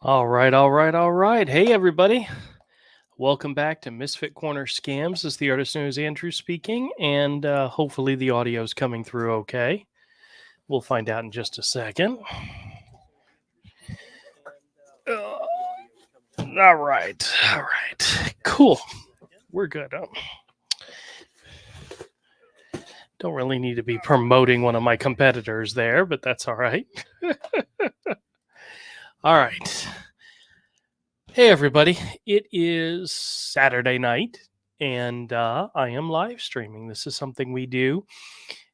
All right. Hey, everybody. Welcome back to Misfit Corner Scams. This is the artist known as Andrew speaking, and hopefully the audio is coming through okay. We'll find out in just a second. All right. Cool. We're good. Don't really need to be promoting one of my competitors there, but that's all right. All right. Hey, everybody. It is Saturday night, and I am live streaming. This is something we do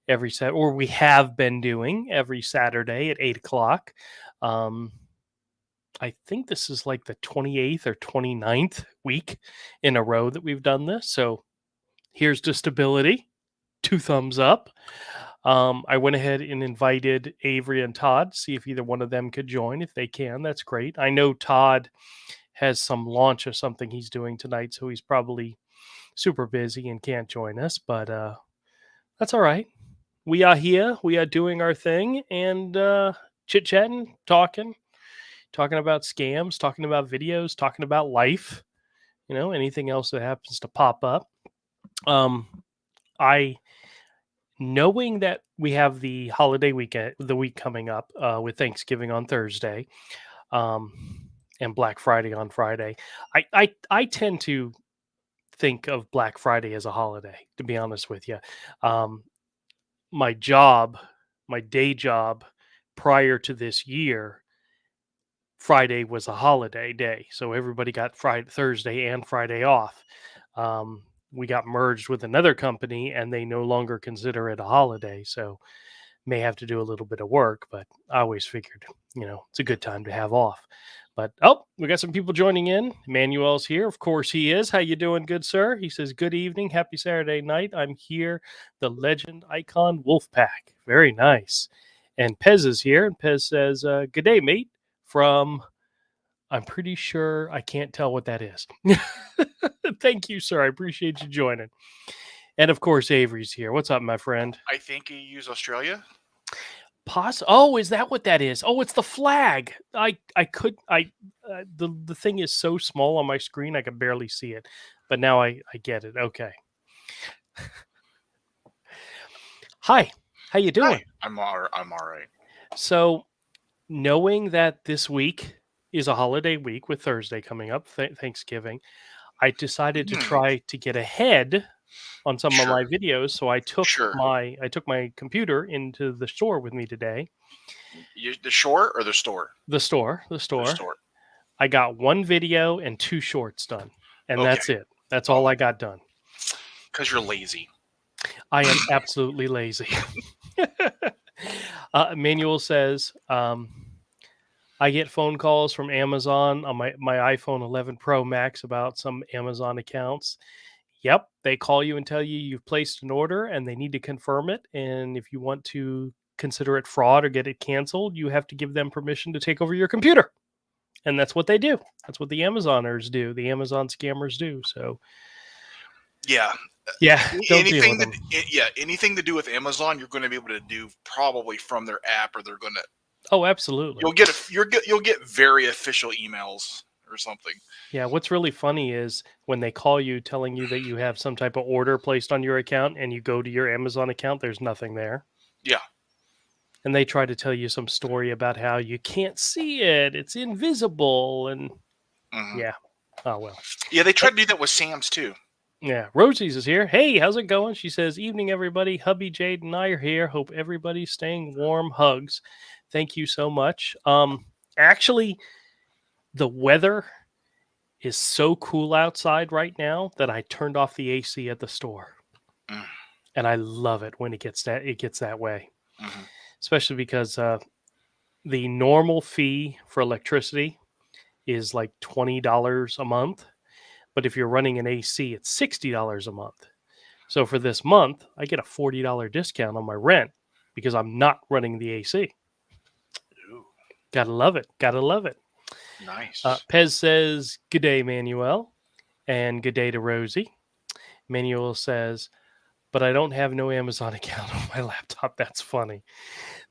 every Saturday, or we have been doing every Saturday at 8 o'clock. I think this is like the 28th or 29th week in a row that we've done this. So here's to stability. 2 thumbs up. I went ahead and invited Avery and Todd, see if either one of them could join. If they can, that's great. I know Todd has some launch of something he's doing tonight, so he's probably super busy and can't join us, but that's all right. We are here, we are doing our thing, and chit-chatting, talking about scams, talking about videos, talking about life, anything else that happens to pop up. I knowing that we have the holiday weekend, the week coming up with Thanksgiving on Thursday, and Black Friday on Friday. I tend to think of Black Friday as a holiday, to be honest with you. My day job prior to this year, Friday was a holiday day. So everybody got Thursday and Friday off. We got merged with another company and they no longer consider it a holiday. So may have to do a little bit of work, but I always figured, it's a good time to have off. But we got some people joining in. Emmanuel's here. Of course he is. How you doing, good sir? He says, good evening. Happy Saturday night. I'm here. The legend icon Wolfpack. Very nice. And Pez is here. And Pez says, good day, mate. From, I'm pretty sure I can't tell what that is. Thank you, sir. I appreciate you joining. And of course, Avery's here. What's up, my friend? I think you use Australia. Oh, is that what that is? Oh, it's the flag. The thing is so small on my screen I can barely see it, but now I get it. Okay. Hi, how you doing? Hi. I'm all right. So, knowing that this week is a holiday week with Thursday coming up, Thanksgiving, I decided to try to get ahead on some of my videos. So I took my computer into the store with me today. The shore or the store? The store. I got 1 video and 2 shorts done, and that's it. That's all I got done. Because you're lazy. I am absolutely lazy. Manuel says, I get phone calls from Amazon on my iPhone 11 Pro Max about some Amazon accounts. Yep, they call you and tell you you've placed an order and they need to confirm it. And if you want to consider it fraud or get it canceled, you have to give them permission to take over your computer. And that's what they do. That's what the Amazoners do. The Amazon scammers do. So, yeah. Anything to do with Amazon, you're going to be able to do probably from their app, or they're going to. Oh, absolutely. You'll get very official emails or something. Yeah, what's really funny is when they call you telling you that you have some type of order placed on your account and you go to your Amazon account, there's nothing there. Yeah. And they try to tell you some story about how you can't see it, it's invisible, and yeah. Oh, well. Yeah, they try to do that with SCAMS too. Yeah, Rosie's is here. Hey, how's it going? She says, evening, everybody. Hubby, Jade, and I are here. Hope everybody's staying warm. Hugs. Thank you so much. Actually, the weather is so cool outside right now that I turned off the AC at the store. And I love it when it gets that way. Especially because the normal fee for electricity is like $20 a month. But if you're running an AC, it's $60 a month. So for this month, I get a $40 discount on my rent because I'm not running the AC. Ooh. Gotta love it. Nice. Pez says, good day, Manuel. And good day to Rosie. Manuel says, but I don't have no Amazon account on my laptop. That's funny.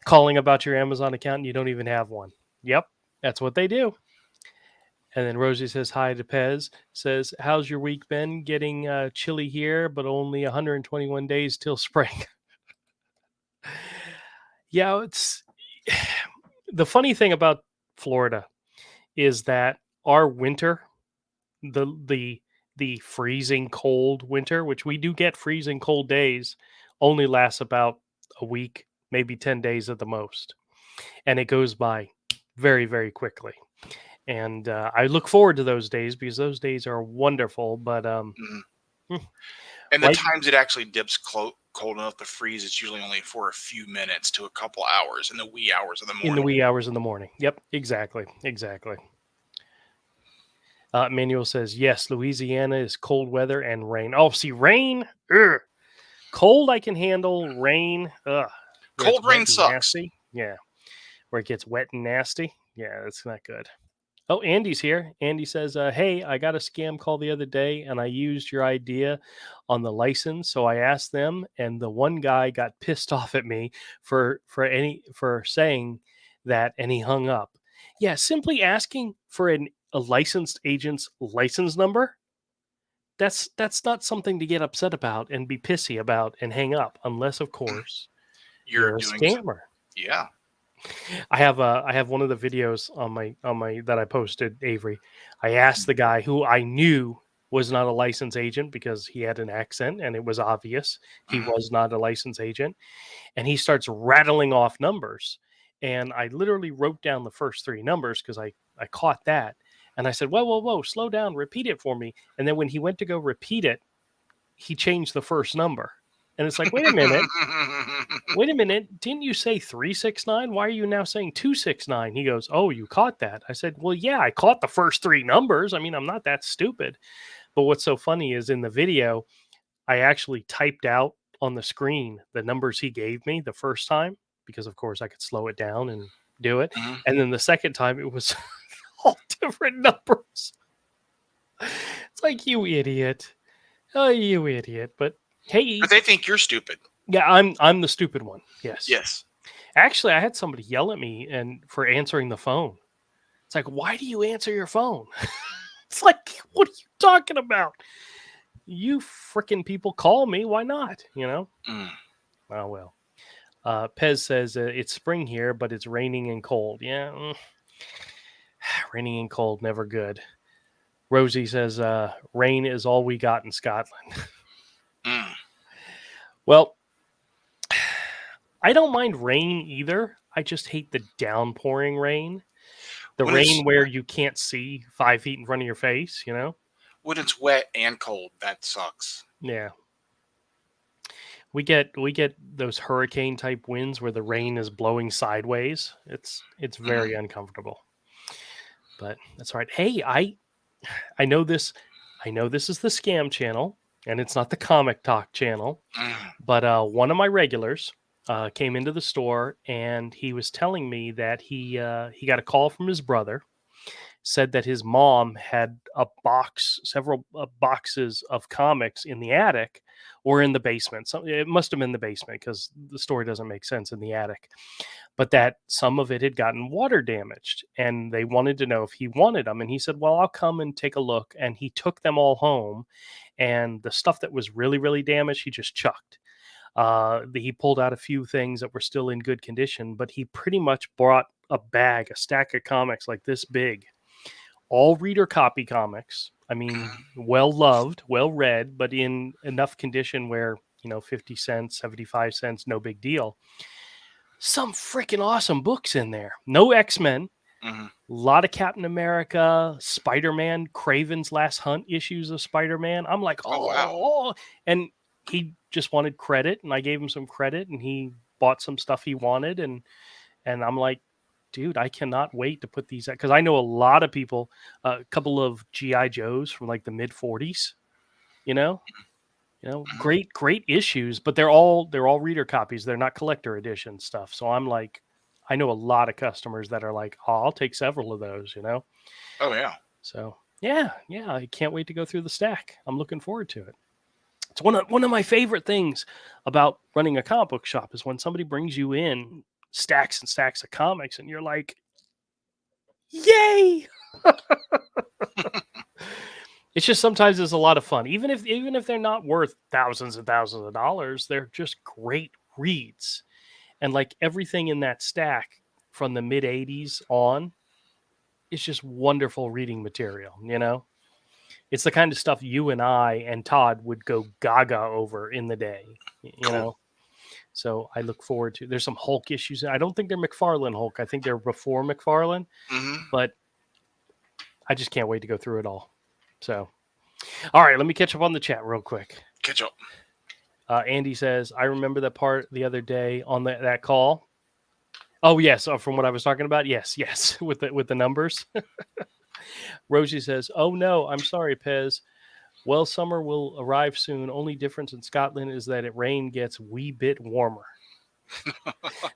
Calling about your Amazon account and you don't even have one. Yep, that's what they do. And then Rosie says hi to Pez. Says, "How's your week been? Getting chilly here, but only 121 days till spring." Yeah, it's the funny thing about Florida is that our winter, the the the freezing cold winter, which we do get freezing cold days, only lasts about a week, maybe 10 days at the most. And it goes by very, very quickly. And I look forward to those days because those days are wonderful. But mm-hmm. And the right times it actually dips cold enough to freeze, it's usually only for a few minutes to a couple hours in the wee hours of the morning. in the wee hours in the morning. Yep, exactly, exactly. Manuel says, yes, Louisiana is cold weather and rain. Oh, see, rain? Ugh. Cold I can handle. Rain, ugh. Cold rain sucks. Nasty. Yeah, where it gets wet and nasty. Yeah, that's not good. Oh, Andy's here. Andy says, hey, I got a scam call the other day and I used your idea on the license. So I asked them, and the one guy got pissed off at me for saying that, and he hung up. Yeah, simply asking for a licensed agent's license number, that's not something to get upset about and be pissy about and hang up, unless of course you're a scammer. Yeah. I have one of the videos on my that I posted, Avery. I asked the guy who I knew was not a licensed agent because he had an accent and it was obvious he was not a licensed agent, and he starts rattling off numbers, and I literally wrote down the first three numbers because I caught that, and I said, whoa, slow down, repeat it for me. And then when he went to go repeat it, he changed the first number. And it's like, wait a minute, didn't you say 369? Why are you now saying 269? He goes, oh, you caught that. I said, well, yeah, I caught the first three numbers. I mean, I'm not that stupid. But what's so funny is in the video, I actually typed out on the screen the numbers he gave me the first time, because of course I could slow it down and do it. And then the second time it was all different numbers. It's like, you idiot. Oh, you idiot. But hey, but they think you're stupid. Yeah, I'm the stupid one. Yes. Actually, I had somebody yell at me and for answering the phone. It's like, why do you answer your phone? It's like, what are you talking about? You freaking people call me. Why not? You know? Oh, well. Pez says it's spring here, but it's raining and cold. Yeah. Raining and cold, never good. Rosie says rain is all we got in Scotland. Well, I don't mind rain either. I just hate the downpouring rain. The rain where you can't see 5 feet in front of your face, you know? When it's wet and cold, that sucks. Yeah. We get those hurricane type winds where the rain is blowing sideways. It's very uncomfortable. But that's all right. Hey, I know this is the Scam channel and it's not the Comic Talk channel. But one of my regulars came into the store and he was telling me that he got a call from his brother, said that his mom had several boxes of comics in the attic or in the basement. So it must have been the basement because the story doesn't make sense in the attic, but that some of it had gotten water damaged and they wanted to know if he wanted them. And he said, well, I'll come and take a look. And he took them all home, and the stuff that was really, really damaged, he just chucked. He pulled out a few things that were still in good condition, but he pretty much brought a stack of comics like this big, all reader copy comics. I mean, well loved, well read, but in enough condition where, 50 cents, 75 cents, no big deal. Some freaking awesome books in there. No X-Men, a lot of Captain America, Spider-Man, Craven's Last Hunt issues of Spider-Man. I'm like, oh wow. And he just wanted credit, and I gave him some credit, and he bought some stuff he wanted, and I'm like, dude, I cannot wait to put these out, because I know a lot of people, a couple of GI Joes from like the mid 40s, great issues, but they're all reader copies. They're not collector edition stuff. So I'm like, I know a lot of customers that are like, oh, I'll take several of those, Oh yeah. So yeah, I can't wait to go through the stack. I'm looking forward to it. It's one of my favorite things about running a comic book shop is when somebody brings you in stacks and stacks of comics and you're like, yay! It's just sometimes it's a lot of fun. Even if they're not worth thousands and thousands of dollars, they're just great reads. And like everything in that stack from the mid 80s on, it's just wonderful reading material, you know? It's the kind of stuff you and I and Todd would go gaga over in the day, you Cool. know? So I look forward to. There's some Hulk issues. I don't think they're McFarlane Hulk. I think they're before McFarlane, but I just can't wait to go through it all. So, all right, let me catch up on the chat real quick. Catch up. Andy says, I remember that part the other day on that call. Oh, yes. From what I was talking about. Yes. With the numbers. Rosie says, oh, no, I'm sorry, Pez. Well, summer will arrive soon. Only difference in Scotland is that it rain gets wee bit warmer.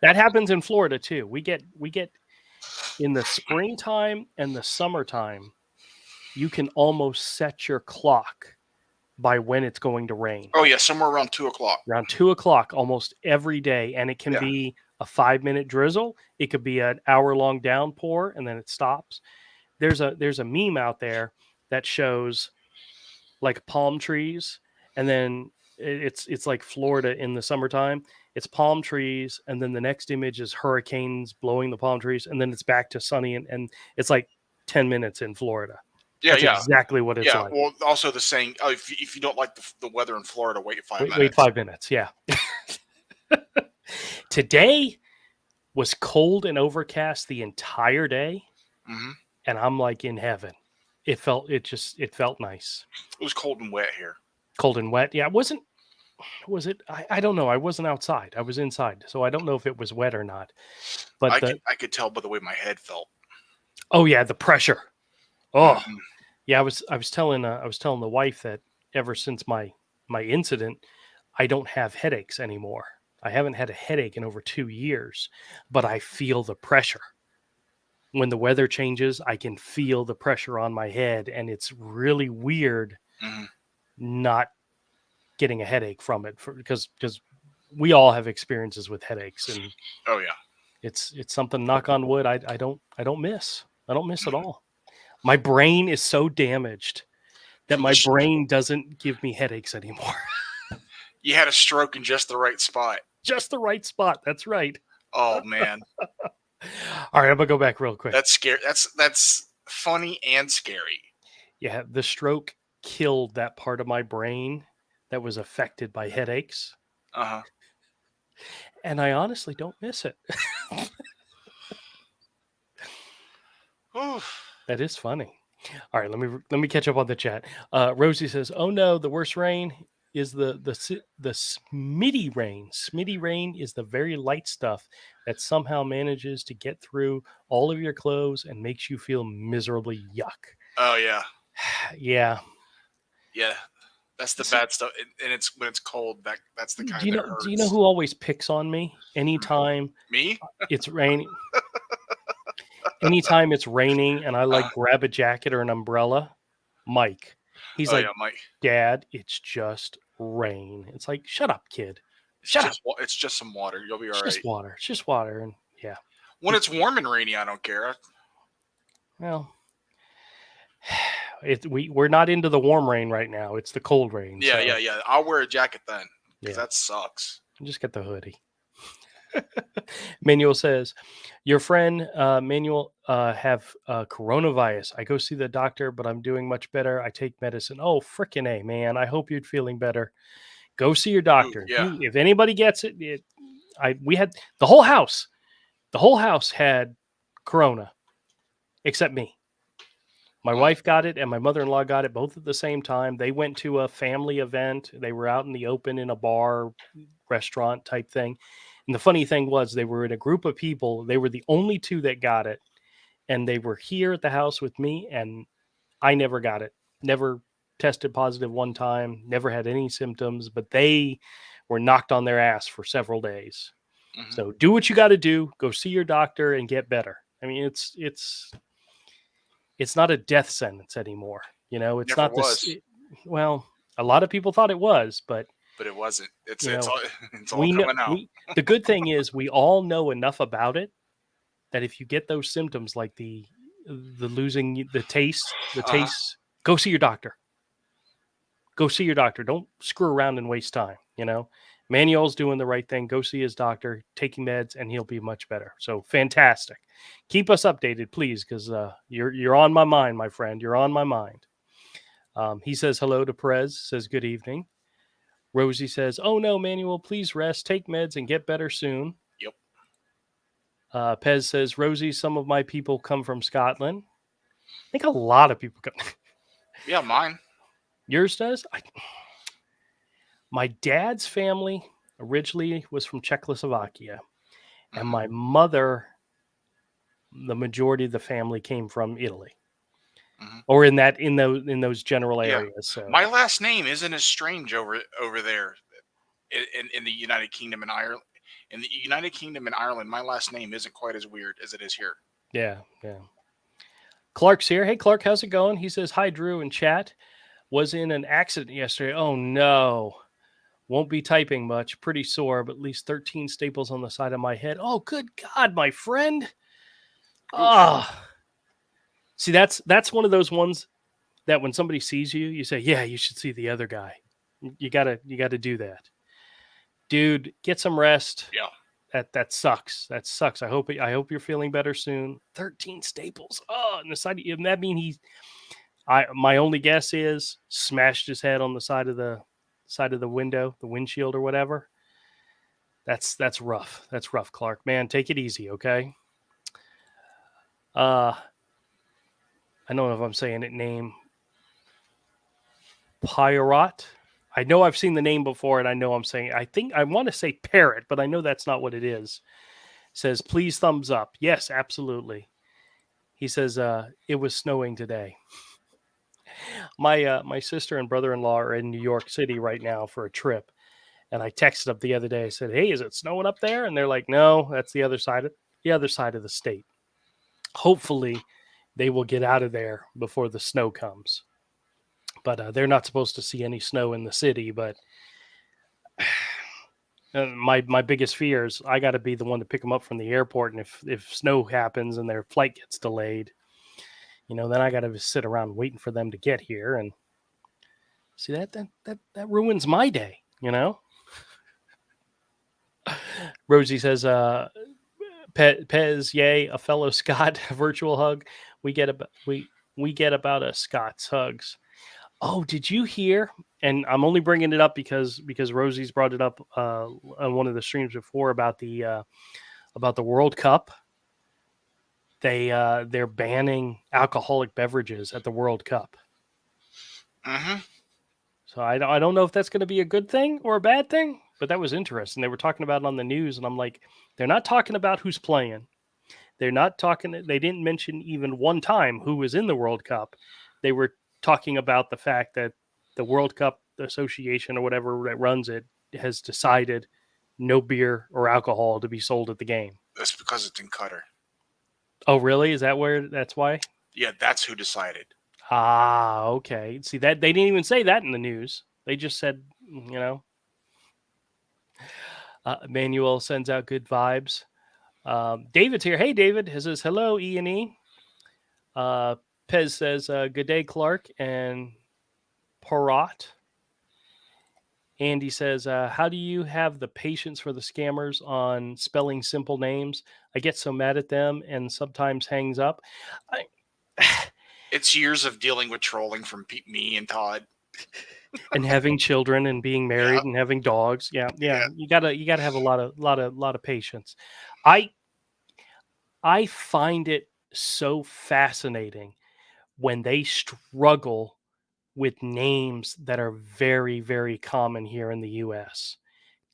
That happens in Florida, too. We get in the springtime and the summertime, you can almost set your clock by when it's going to rain. Oh, yeah, somewhere around 2 o'clock. Around 2 o'clock almost every day. And it can be a 5-minute drizzle. It could be an hour-long downpour, and then it stops. There's a meme out there that shows like palm trees, and then it's like Florida in the summertime. It's palm trees, and then the next image is hurricanes blowing the palm trees, and then it's back to sunny, and it's like 10 minutes in Florida. Yeah, That's exactly what it's like. Well, also the saying, oh, if you don't like the weather in Florida, wait 5 minutes. Wait 5 minutes, yeah. Today was cold and overcast the entire day, and I'm like in heaven. It felt nice. It was cold and wet here. Cold and wet, yeah. Was it? I don't know. I wasn't outside. I was inside, so I don't know if it was wet or not. But I could tell by the way my head felt. Oh yeah, the pressure. Oh, yeah. I was telling the wife that ever since my incident, I don't have headaches anymore. I haven't had a headache in over 2 years, but I feel the pressure. When the weather changes, I can feel the pressure on my head, and it's really weird not getting a headache from it because we all have experiences with headaches, and oh yeah, it's something, knock on wood, I don't miss at all. My brain is so damaged that my brain doesn't give me headaches anymore. You had a stroke in just the right spot. Just the right spot. That's right. Oh man. All right, I'm gonna go back real quick. That's scary. That's funny and scary. Yeah, the stroke killed that part of my brain that was affected by headaches. And I honestly don't miss it. That is funny. All right, let me catch up on the chat. Rosie says, "Oh no, the worst rain is the smitty rain. Smitty rain is the very light stuff that somehow manages to get through all of your clothes and makes you feel miserably yuck." Oh yeah. Yeah. That's the bad stuff, and it's when it's cold. That's the kind that hurts. Do you know who always picks on me anytime? Me? It's raining. Anytime it's raining and I grab a jacket or an umbrella, Mike. He's Mike. Dad, it's just rain. It's like, shut up, kid. Shut up. It's just some water. You'll be all right. It's just water, and yeah. When it's warm and rainy, I don't care. Well, we're not into the warm rain right now. It's the cold rain. Yeah. I'll wear a jacket then, because that sucks. Just get the hoodie. Manuel says, your friend Manuel have coronavirus. I go see the doctor, but I'm doing much better. I take medicine. Oh, frickin' A, man. I hope you're feeling better. Go see your doctor. If anybody gets it, we had the whole house. The whole house had corona, except me. My wife got it and my mother-in-law got it both at the same time. They went to a family event. They were out in the open in a bar, restaurant type thing. And the funny thing was they were in a group of people. They were the only two that got it. And they were here at the house with me, and I never got it. Never tested positive one time, never had any symptoms, but they were knocked on their ass for several days. So do what you got to do. Go see your doctor and get better. I mean, it's not a death sentence anymore. You know, it's Never not this. was. Well, A lot of people thought it was, but it wasn't. It's you know, it's all we know coming out. the good thing is we all know enough about it that if you get those symptoms like the losing the taste, go see your doctor. Go see your doctor. Don't screw around and waste time. Manuel's doing the right thing. Go see his doctor, taking meds, and he'll be much better. So fantastic. Keep us updated, please, because you're on my mind, my friend. You're on my mind. He says hello to Perez. Says good evening. Rosie says, "Oh no, Manuel, please rest, take meds, and get better soon." Yep. Pez says, "Rosie, some of my people come from Scotland." I think a lot of people come. Yeah, mine. Yours does? My dad's family originally was from Czechoslovakia, and my mother, the majority of the family came from Italy, or in those general areas. So my last name isn't as strange over there in the United Kingdom and Ireland. In the United Kingdom and Ireland, my last name isn't quite as weird as it is here. Yeah. Clark's here. Hey, Clark, how's it going? He says, "Hi, Drew in chat. Was in an accident yesterday. Oh, no. Won't be typing much. Pretty sore, but at least 13 staples on the side of my head. Oh, good God, my friend. Ah. See, that's one of those ones that when somebody sees you, you say, yeah, you should see the other guy. You gotta do that. Dude, get some rest. Yeah. That sucks. That sucks. I hope you're feeling better soon. 13 staples. Oh, and the side of that mean my only guess is smashed his head on the side of the window, the windshield or whatever. That's rough. That's rough, Clark. Man, take it easy, okay? I don't know if I'm saying it name. Pyrat. I know I've seen the name before, and I know I'm saying. I think I want to say parrot, but I know that's not what it is. Says, please thumbs up. Yes, absolutely. He says, it was snowing today. My sister and brother-in-law are in New York City right now for a trip, and I texted up the other day. I said, "Hey, is it snowing up there?" And they're like, "No, that's the other side of the state." Hopefully, they will get out of there before the snow comes. But they're not supposed to see any snow in the city. But my biggest fear is I got to be the one to pick them up from the airport, and if snow happens and their flight gets delayed, then I got to sit around waiting for them to get here. And see that ruins my day. Rosie says, Pez, yay, a fellow Scot, virtual hug. We get about a Scott's hugs. Oh, did you hear? And I'm only bringing it up because Rosie's brought it up on one of the streams before about the World Cup. They're banning alcoholic beverages at the World Cup. So I don't know if that's going to be a good thing or a bad thing, but that was interesting. They were talking about it on the news, and I'm like, they're not talking about who's playing. They're not talking. They didn't mention even one time who was in the World Cup. They were talking about the fact that the World Cup Association or whatever that runs it has decided no beer or alcohol to be sold at the game. That's because it's in Qatar. Oh, really? Is that that's why? Yeah, that's who decided. Ah, okay. See, that they didn't even say that in the news. They just said, Manuel sends out good vibes. David's here. Hey, David. He says, hello, E&E. Pez says, good day, Clark and Parat. Andy says, how do you have the patience for the scammers on spelling simple names? I get so mad at them and sometimes hangs up. It's years of dealing with trolling from me and Todd. And having children and being married and having dogs. Yeah. You gotta have a lot of patience. I find it so fascinating when they struggle with names that are very, very common here in the US.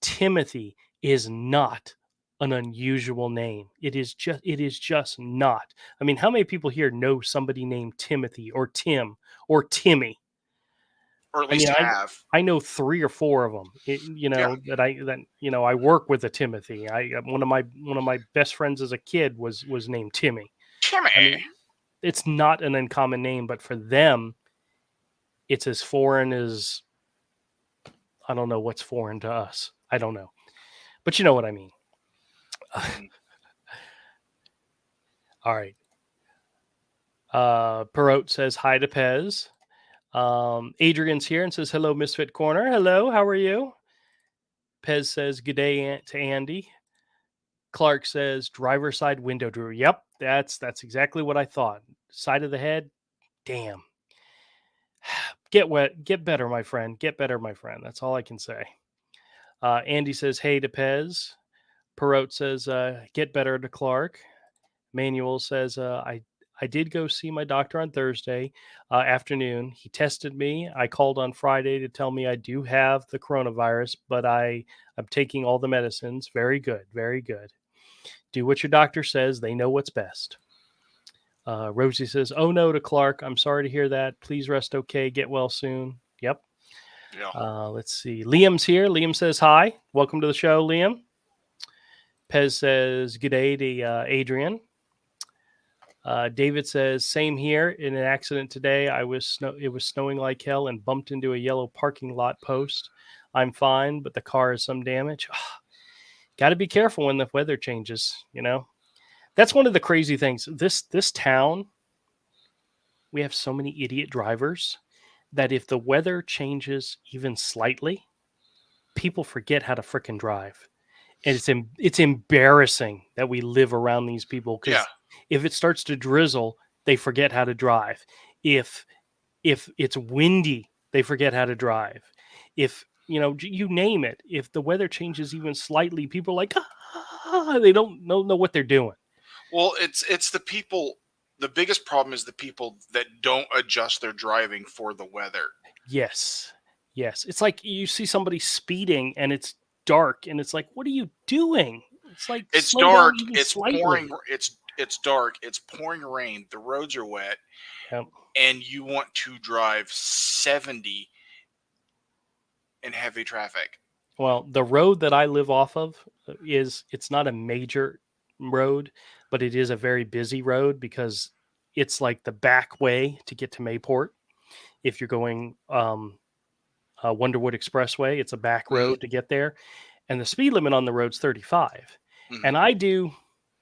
Timothy is not an unusual name. It is just not. I mean, how many people here know somebody named Timothy or Tim or Timmy? Or at least I know 3 or 4 of them. That I work with a Timothy. One of my best friends as a kid was named Timmy. Timmy. I mean, it's not an uncommon name, but for them, it's as foreign as I don't know what's foreign to us. I don't know, but you know what I mean. Mhm. All right. Perot says hi to Pez. Adrian's here and says hello, Misfit Corner. Hello, how are you? Pez says good day to Andy. Clark says driver side window drew. Yep, that's exactly what I thought. Side of the head. Damn. Get wet. Get better, my friend. Get better, my friend. That's all I can say. Andy says hey to Pez. Perot says get better to Clark. Manuel says I did go see my doctor on Thursday afternoon. He tested me. I called on Friday to tell me I do have the coronavirus, but I'm taking all the medicines. Very good. Very good. Do what your doctor says. They know what's best. Rosie says, "Oh no" to Clark. I'm sorry to hear that. Please rest okay. Get well soon. Yep. Yeah. Let's see. Liam's here. Liam says hi. Welcome to the show, Liam. Pez says good day to Adrian. David says, same here. In an accident today, it was snowing like hell and bumped into a yellow parking lot post. I'm fine, but the car has some damage. Got to be careful when the weather changes, you know? That's one of the crazy things. This town, we have so many idiot drivers that if the weather changes even slightly, people forget how to frickin' drive. And it's embarrassing that we live around these people Yeah. because if it starts to drizzle, they forget how to drive. If if it's windy, they forget how to drive. If you name it, if the weather changes even slightly, people are like, they don't know what they're doing. Well, it's the people. The biggest problem is the people that don't adjust their driving for the weather. Yes, yes. It's like you see somebody speeding and it's dark, and it's like, what are you doing? It's like It's slow down dark. even It's pouring. slightly. It's dark. It's pouring rain. The roads are wet, Yep. and you want to drive 70 in heavy traffic. Well, the road that I live off of it's not a major road, but it is a very busy road because it's like the back way to get to Mayport. If you're going Wonderwood Expressway, it's a back Hmm. road to get there, and the speed limit on the road's 35. Hmm. And I do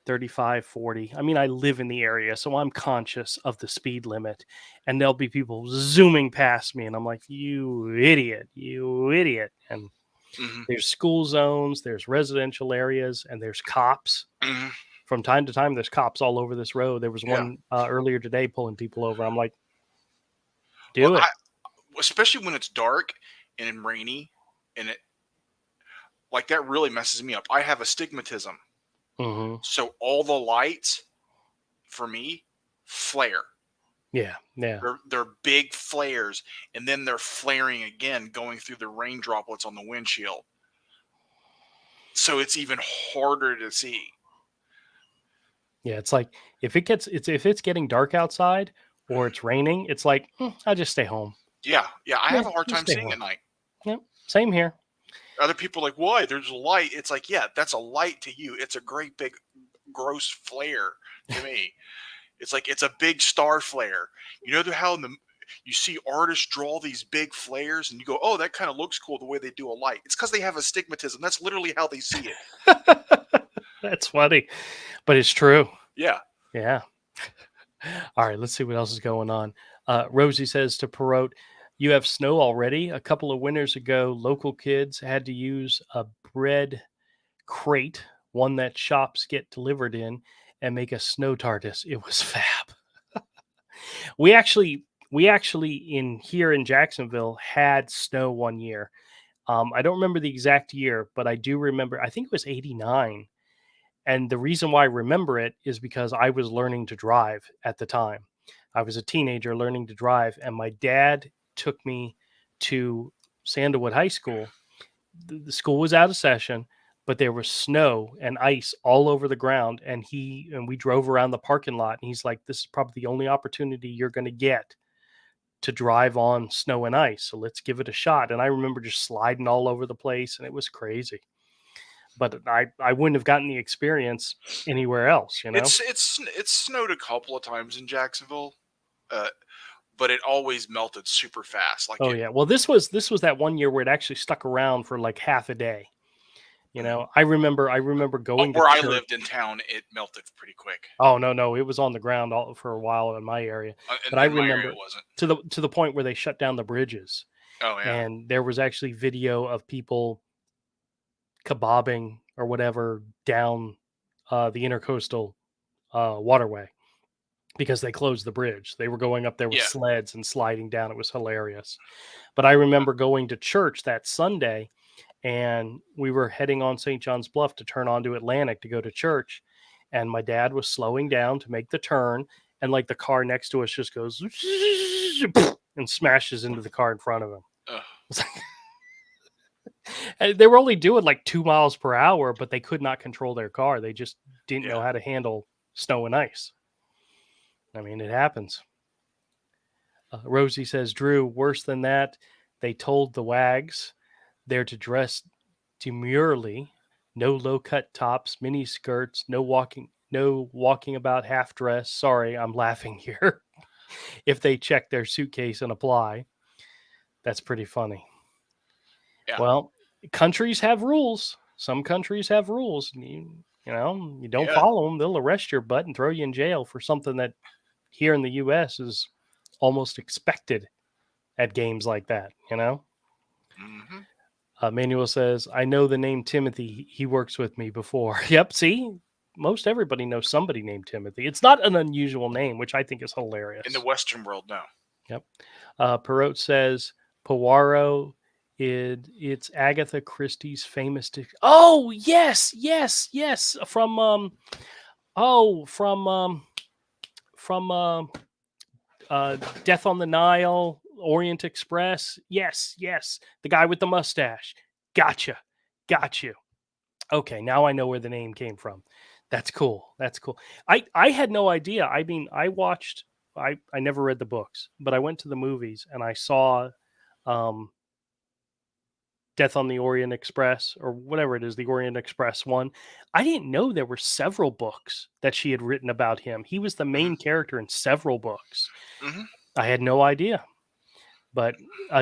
35, 40. I mean, I live in the area, so I'm conscious of the speed limit. And there'll be people zooming past me, and I'm like, you idiot, you idiot. And Hmm. there's school zones, there's residential areas, and there's cops. Hmm. From time to time, there's cops all over this road. There was Yeah. one earlier today pulling people over. I'm like, Well, do it. especially when it's dark and rainy, and it like that really messes me up. I have astigmatism, Hmm. so all the lights for me flare. Yeah, yeah. They're big flares, and then they're flaring again, going through the rain droplets on the windshield. So it's even harder to see. Yeah, it's like if it's getting dark outside or it's raining, it's like I just stay home. Yeah, yeah. I Yeah, have a hard just time stay seeing home. at night. Yep, same here. Other people are like, why? There's a light. It's like, yeah, that's a light to you. It's a great big gross flare to me. It's like it's a big star flare. You know how you see artists draw these big flares, and you go, "Oh, that kind of looks cool the way they do a light." It's because they have astigmatism. That's literally how they see it. That's funny, but it's true. Yeah. Yeah. All right, let's see what else is going on. Rosie says to Perot, "You have snow already. A couple of winters ago, local kids had to use a bread crate, one that shops get delivered in, and make a snow TARDIS. It was fab." We actually in here in Jacksonville had snow one year. I don't remember the exact year, but I do remember. I think it was '89, and the reason why I remember it is because I was learning to drive at the time. I was a teenager learning to drive, and my dad took me to Sandalwood High School. The school was out of session, but there was snow and ice all over the ground, and we drove around the parking lot, and he's like, "This is probably the only opportunity you're going to get to drive on snow and ice, so let's give it a shot." And I remember just sliding all over the place, and it was crazy. But I wouldn't have gotten the experience anywhere else. It's snowed a couple of times in Jacksonville. Uh, but it always melted super fast. Like Oh it, yeah. Well, this was that one year where it actually stuck around for like half a day. I remember going to where I church. lived in town, it melted pretty quick. Oh no, it was on the ground for a while in my area. But I In my area, it remember wasn't. to the point where they shut down the bridges, Oh yeah, and there was actually video of people kebabbing or whatever down the intercoastal waterway because they closed the bridge. They were going up there with yeah. sleds and sliding down. It was hilarious. But I remember going to church that Sunday, and we were heading on St. John's Bluff to turn onto Atlantic to go to church. And my dad was slowing down to make the turn, and like the car next to us just goes and smashes into the car in front of him. Ugh. And they were only doing like 2 miles per hour, but they could not control their car. They just didn't know Yeah. how to handle snow and ice. I mean, it happens. Rosie says, Drew, worse than that, they told the wags they're to dress demurely, no low cut tops, mini skirts, no walking about half dressed. Sorry, I'm laughing here. If they check their suitcase and apply, that's pretty funny. Yeah. Well, countries have rules. Some countries have rules. And you don't Yeah. follow them, they'll arrest your butt and throw you in jail for something that here in the U.S. is almost expected at games like that. Mm-hmm. Manuel says, I know the name Timothy. He works with me before. Yep. See, most everybody knows somebody named Timothy. It's not an unusual name, which I think is hilarious. In the Western world, no. Yep. Perot says, Poirot, it's Agatha Christie's famous. Oh, yes, yes, yes. From Death on the Nile, Orient Express. Yes, yes. The guy with the mustache. Gotcha. Got you. Okay, now I know where the name came from. That's cool. That's cool. I had no idea. I mean, I never read the books, but I went to the movies and I saw um Death on the Orient Express or whatever it is, the Orient Express one. I didn't know there were several books that she had written about him. He was the Mm-hmm. main character in several books. Mm-hmm. I had no idea. But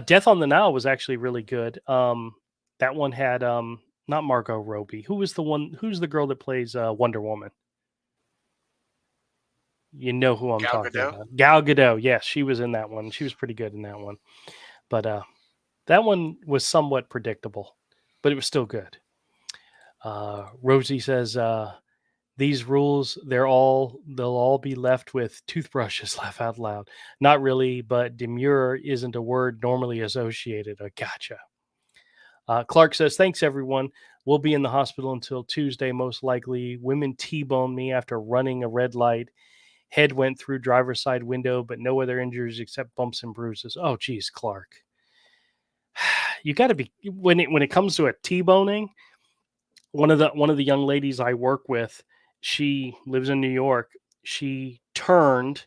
Death on the Nile was actually really good. That one had not Margot Robbie. Who's the girl that plays Wonder Woman? You know who I'm Gal talking Gadot. about. Gal Gadot. Yes, she was in that one. She was pretty good in that one. But that one was somewhat predictable, but it was still good. Rosie says these rules they'll all be left with toothbrushes. Laugh out loud. Not really, but demure isn't a word normally associated. Gotcha. Clark says, thanks, everyone. We'll be in the hospital until Tuesday, most likely. Women T-boned me after running a red light. Head went through driver's side window, but no other injuries except bumps and bruises. Oh, geez, Clark. You got to be when it comes to a T-boning. One of the young ladies I work with, she lives in New York. She turned,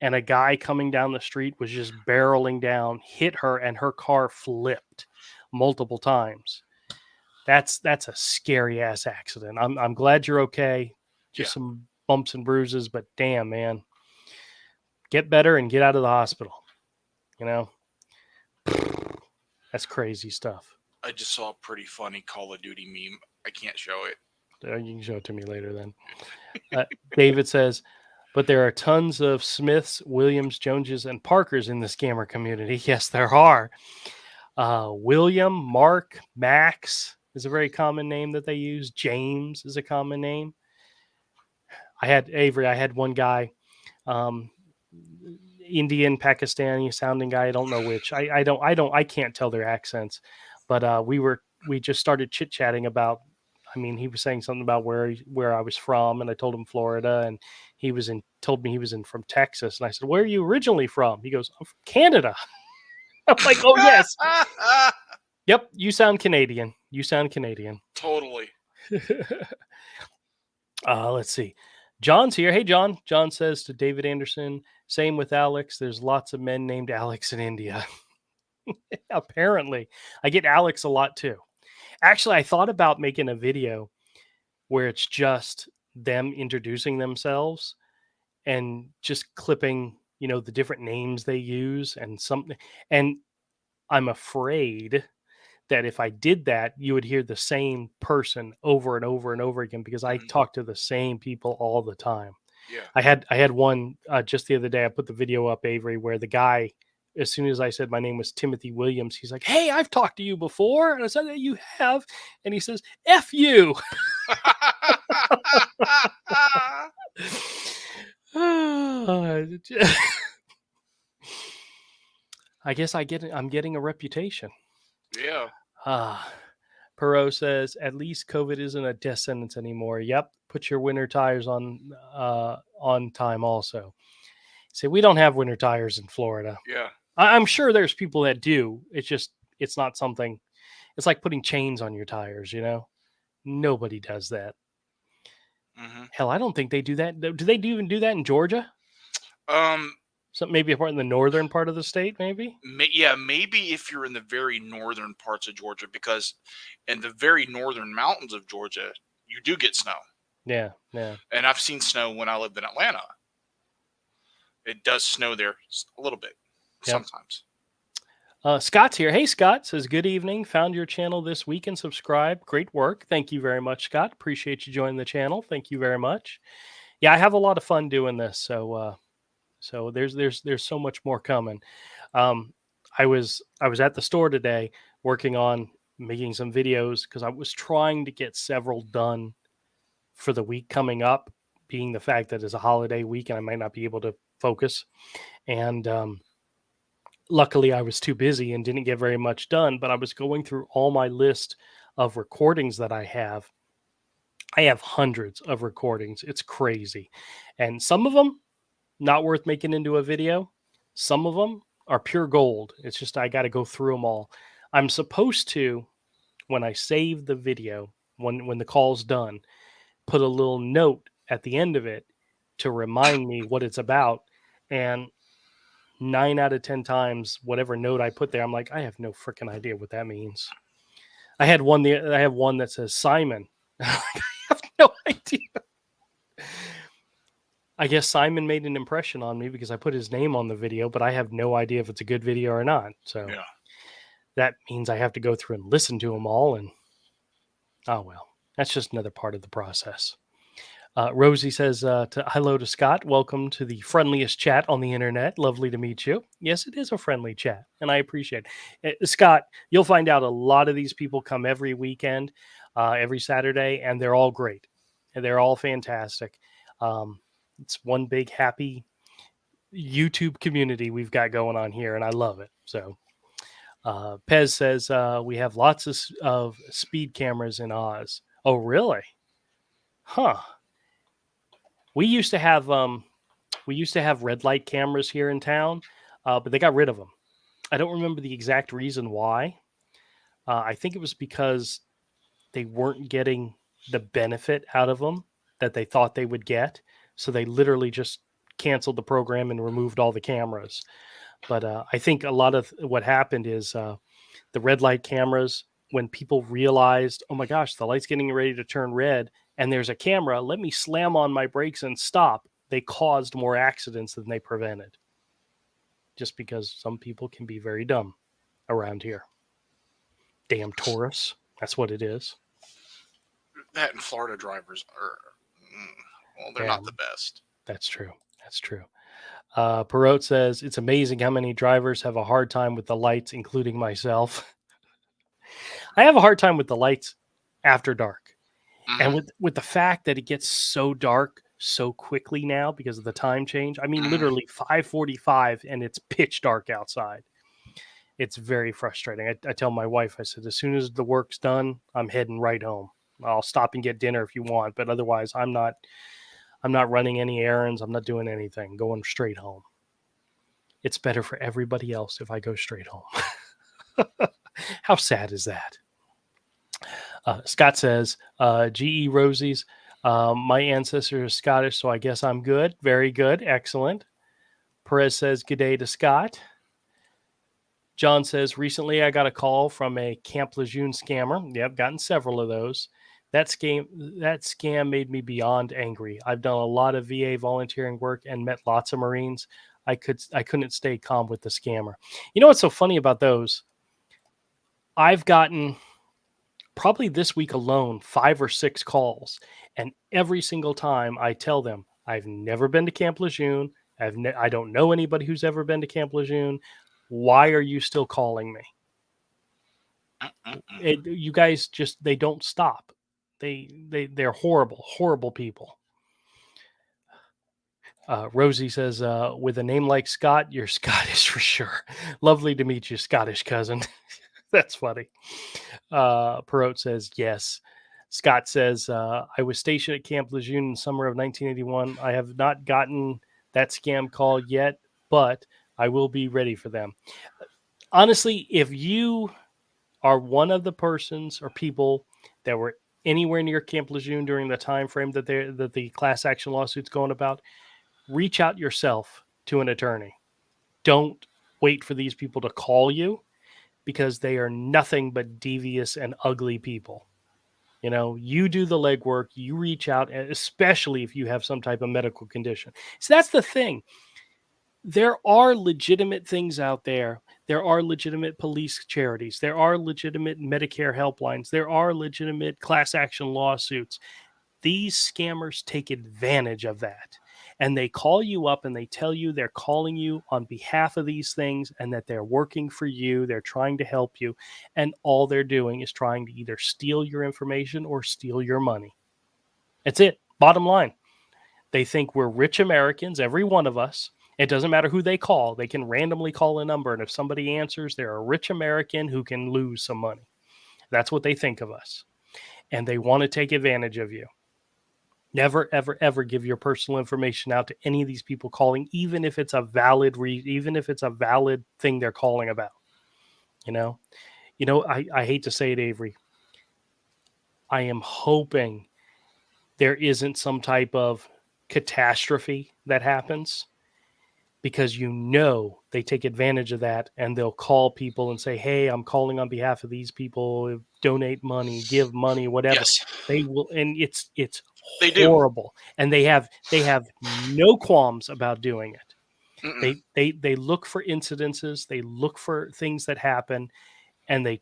and a guy coming down the street was just barreling down, hit her, and her car flipped multiple times. That's a scary ass accident. I'm glad you're okay. Just Yeah. some bumps and bruises, but damn, man, get better and get out of the hospital. You know, that's crazy stuff. I just saw a pretty funny Call of Duty meme. I can't show it. You can show it to me later then. David says, but there are tons of Smiths, Williams, Joneses, and Parkers in the scammer community. Yes, there are. William, Mark, Max is a very common name that they use. James is a common name. I had one guy, Indian, Pakistani sounding guy. I don't know which. I can't tell their accents, but we just started chit chatting about. I mean, he was saying something about where I was from, and I told him Florida, and told me he was from Texas, and I said, "Where are you originally from?" He goes, "I'm from Canada." I'm like, "Oh yes, yep, you sound Canadian. You sound Canadian." Totally. Let's see. John's here. Hey, John. John says to David Anderson, same with Alex. There's lots of men named Alex in India. Apparently. I get Alex a lot too. Actually, I thought about making a video where it's just them introducing themselves and just clipping the different names they use and I'm afraid that if I did that, you would hear the same person over and over and over again because I Mhm. talk to the same people all the time. Yeah. I had one just the other day. I put the video up, Avery, where the guy, as soon as I said my name was Timothy Williams, he's like, "Hey, I've talked to you before," and I said, "You have," and he says, "F you." I guess I'm getting a reputation. Yeah. Ah, Perot says, at least COVID isn't a death sentence anymore. Yep. Put your winter tires on time also. Say we don't have winter tires in Florida. Yeah. I'm sure there's people that do. It's not something. It's like putting chains on your tires. Nobody does that. Mhm. Hell, I don't think they do that. Do they even do that in Georgia? Um, So maybe a part in the northern part of the state, maybe. yeah, maybe if you're in the very northern parts of Georgia, because in the very northern mountains of Georgia, you do get snow. Yeah, yeah, And I've seen snow when I lived in Atlanta. It does snow there a little bit yep. sometimes. Scott's here. Hey, Scott says, good evening. Found your channel this week and subscribe. Great work. Thank you very much, Scott. Appreciate you joining the channel. Thank you very much. Yeah, I have a lot of fun doing this. So there's so much more coming. Um, I was at the store today working on making some videos because I was trying to get several done for the week coming up, being the fact that it's a holiday week and I might not be able to focus. And luckily, I was too busy and didn't get very much done. But I was going through all my list of recordings that I have. I have hundreds of recordings. It's crazy, and some of them not worth making into a video. Some of them are pure gold. It's just I got to go through them all. I'm supposed to, when I save the video, when the call's done, put a little note at the end of it to remind me what it's about. And 9 out of 10 times, whatever note I put there, I'm like, I have no freaking idea what that means. I have one that says Simon. I have no idea. I guess Simon made an impression on me because I put his name on the video, but I have no idea if it's a good video or not. So Yeah. that means I have to go through and listen to them all. And oh, well, that's just another part of the process. Rosie says, hello to Scott. Welcome to the friendliest chat on the internet. Lovely to meet you. Yes, it is a friendly chat, and I appreciate it. Scott, you'll find out a lot of these people come every weekend, every Saturday, and they're all great. And they're all fantastic. It's one big happy YouTube community we've got going on here, and I love it. So Pez says, we have lots of speed cameras in Oz. Oh, really? Huh. We used to have red light cameras here in town, but they got rid of them. I don't remember the exact reason why. I think it was because they weren't getting the benefit out of them that they thought they would get, so they literally just canceled the program and removed all the cameras. But I think a lot of what happened is the red light cameras, when people realized, oh my gosh, the light's getting ready to turn red and there's a camera, let me slam on my brakes and stop. They caused more accidents than they prevented. Just because some people can be very dumb around here. Damn tourists. That's what it is. That and Florida drivers are, well, they're Yeah, not the best. that's true. That's true. Perot says, it's amazing how many drivers have a hard time with the lights, including myself. I have a hard time with the lights after dark. And Hmm. with the fact that it gets so dark so quickly now because of the time change, I mean, Hmm. literally 5:45 and it's pitch dark outside. It's very frustrating. I tell my wife, I said, as soon as the work's done, I'm heading right home. I'll stop and get dinner if you want, but otherwise, I'm not running any errands. I'm not doing anything. Going straight home. It's better for everybody else if I go straight home. How sad is that? Scott says, GE Rosies, my ancestors are Scottish, so I guess I'm good. Very good. Excellent. Perez says, good day to Scott. John says, recently I got a call from a Camp Lejeune scammer. Yep, gotten several of those. That scam made me beyond angry. I've done a lot of VA volunteering work and met lots of Marines. I couldn't stay calm with the scammer. You know what's so funny about those? I've gotten probably this week alone 5 or 6 calls, and every single time I tell them I've never been to Camp Lejeune. I don't know anybody who's ever been to Camp Lejeune. Why are you still calling me? You guys just they don't stop. They're horrible people. Rosie says, with a name like Scott, you're Scottish for sure. Lovely to meet you, Scottish cousin. That's funny. Perot says, yes. Scott says, I was stationed at Camp Lejeune in summer of 1981. I have not gotten that scam call yet, but I will be ready for them. Honestly, if you are one of the persons or people that were anywhere near Camp Lejeune during the time frame that the class action lawsuit's going about, reach out yourself to an attorney. Don't wait for these people to call you, because they are nothing but devious and ugly people. You know, you do the legwork, you reach out, especially if you have some type of medical condition. So that's the thing. There are legitimate things out there. There are legitimate police charities. There are legitimate Medicare helplines. There are legitimate class action lawsuits. These scammers take advantage of that. And they call you up and they tell you they're calling you on behalf of these things and that they're working for you. They're trying to help you. And all they're doing is trying to either steal your information or steal your money. That's it. Bottom line. They think we're rich Americans, every one of us. It doesn't matter who they call. They can randomly call a number. And if somebody answers, they're a rich American who can lose some money. That's what they think of us. And they want to take advantage of you. Never, ever, ever give your personal information out to any of these people calling, even if it's a valid thing they're calling about. You know, I hate to say it, Avery. I am hoping there isn't some type of catastrophe that happens, because they take advantage of that and they'll call people and say, hey, I'm calling on behalf of these people, donate money, give money, whatever. Yes, They will, and it's they do. horrible. And they have no qualms about doing it. Mm-mm. They look for incidences, they look for things that happen, and they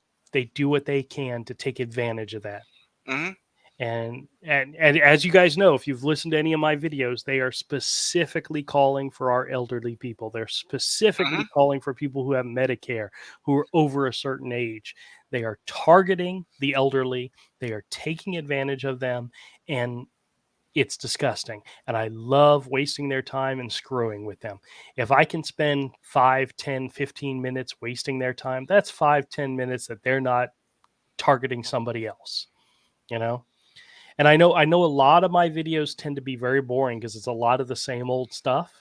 do what they can to take advantage of that. Mm-hmm. And as you guys know, if you've listened to any of my videos, they are specifically calling for our elderly people. They're specifically calling for people who have Medicare, who are over a certain age. They are targeting the elderly. They are taking advantage of them, and it's disgusting. And I love wasting their time and screwing with them. If I can spend 5, 10, 15 minutes wasting their time, that's 5, 10 minutes that they're not targeting somebody else, you know? And I know a lot of my videos tend to be very boring because it's a lot of the same old stuff.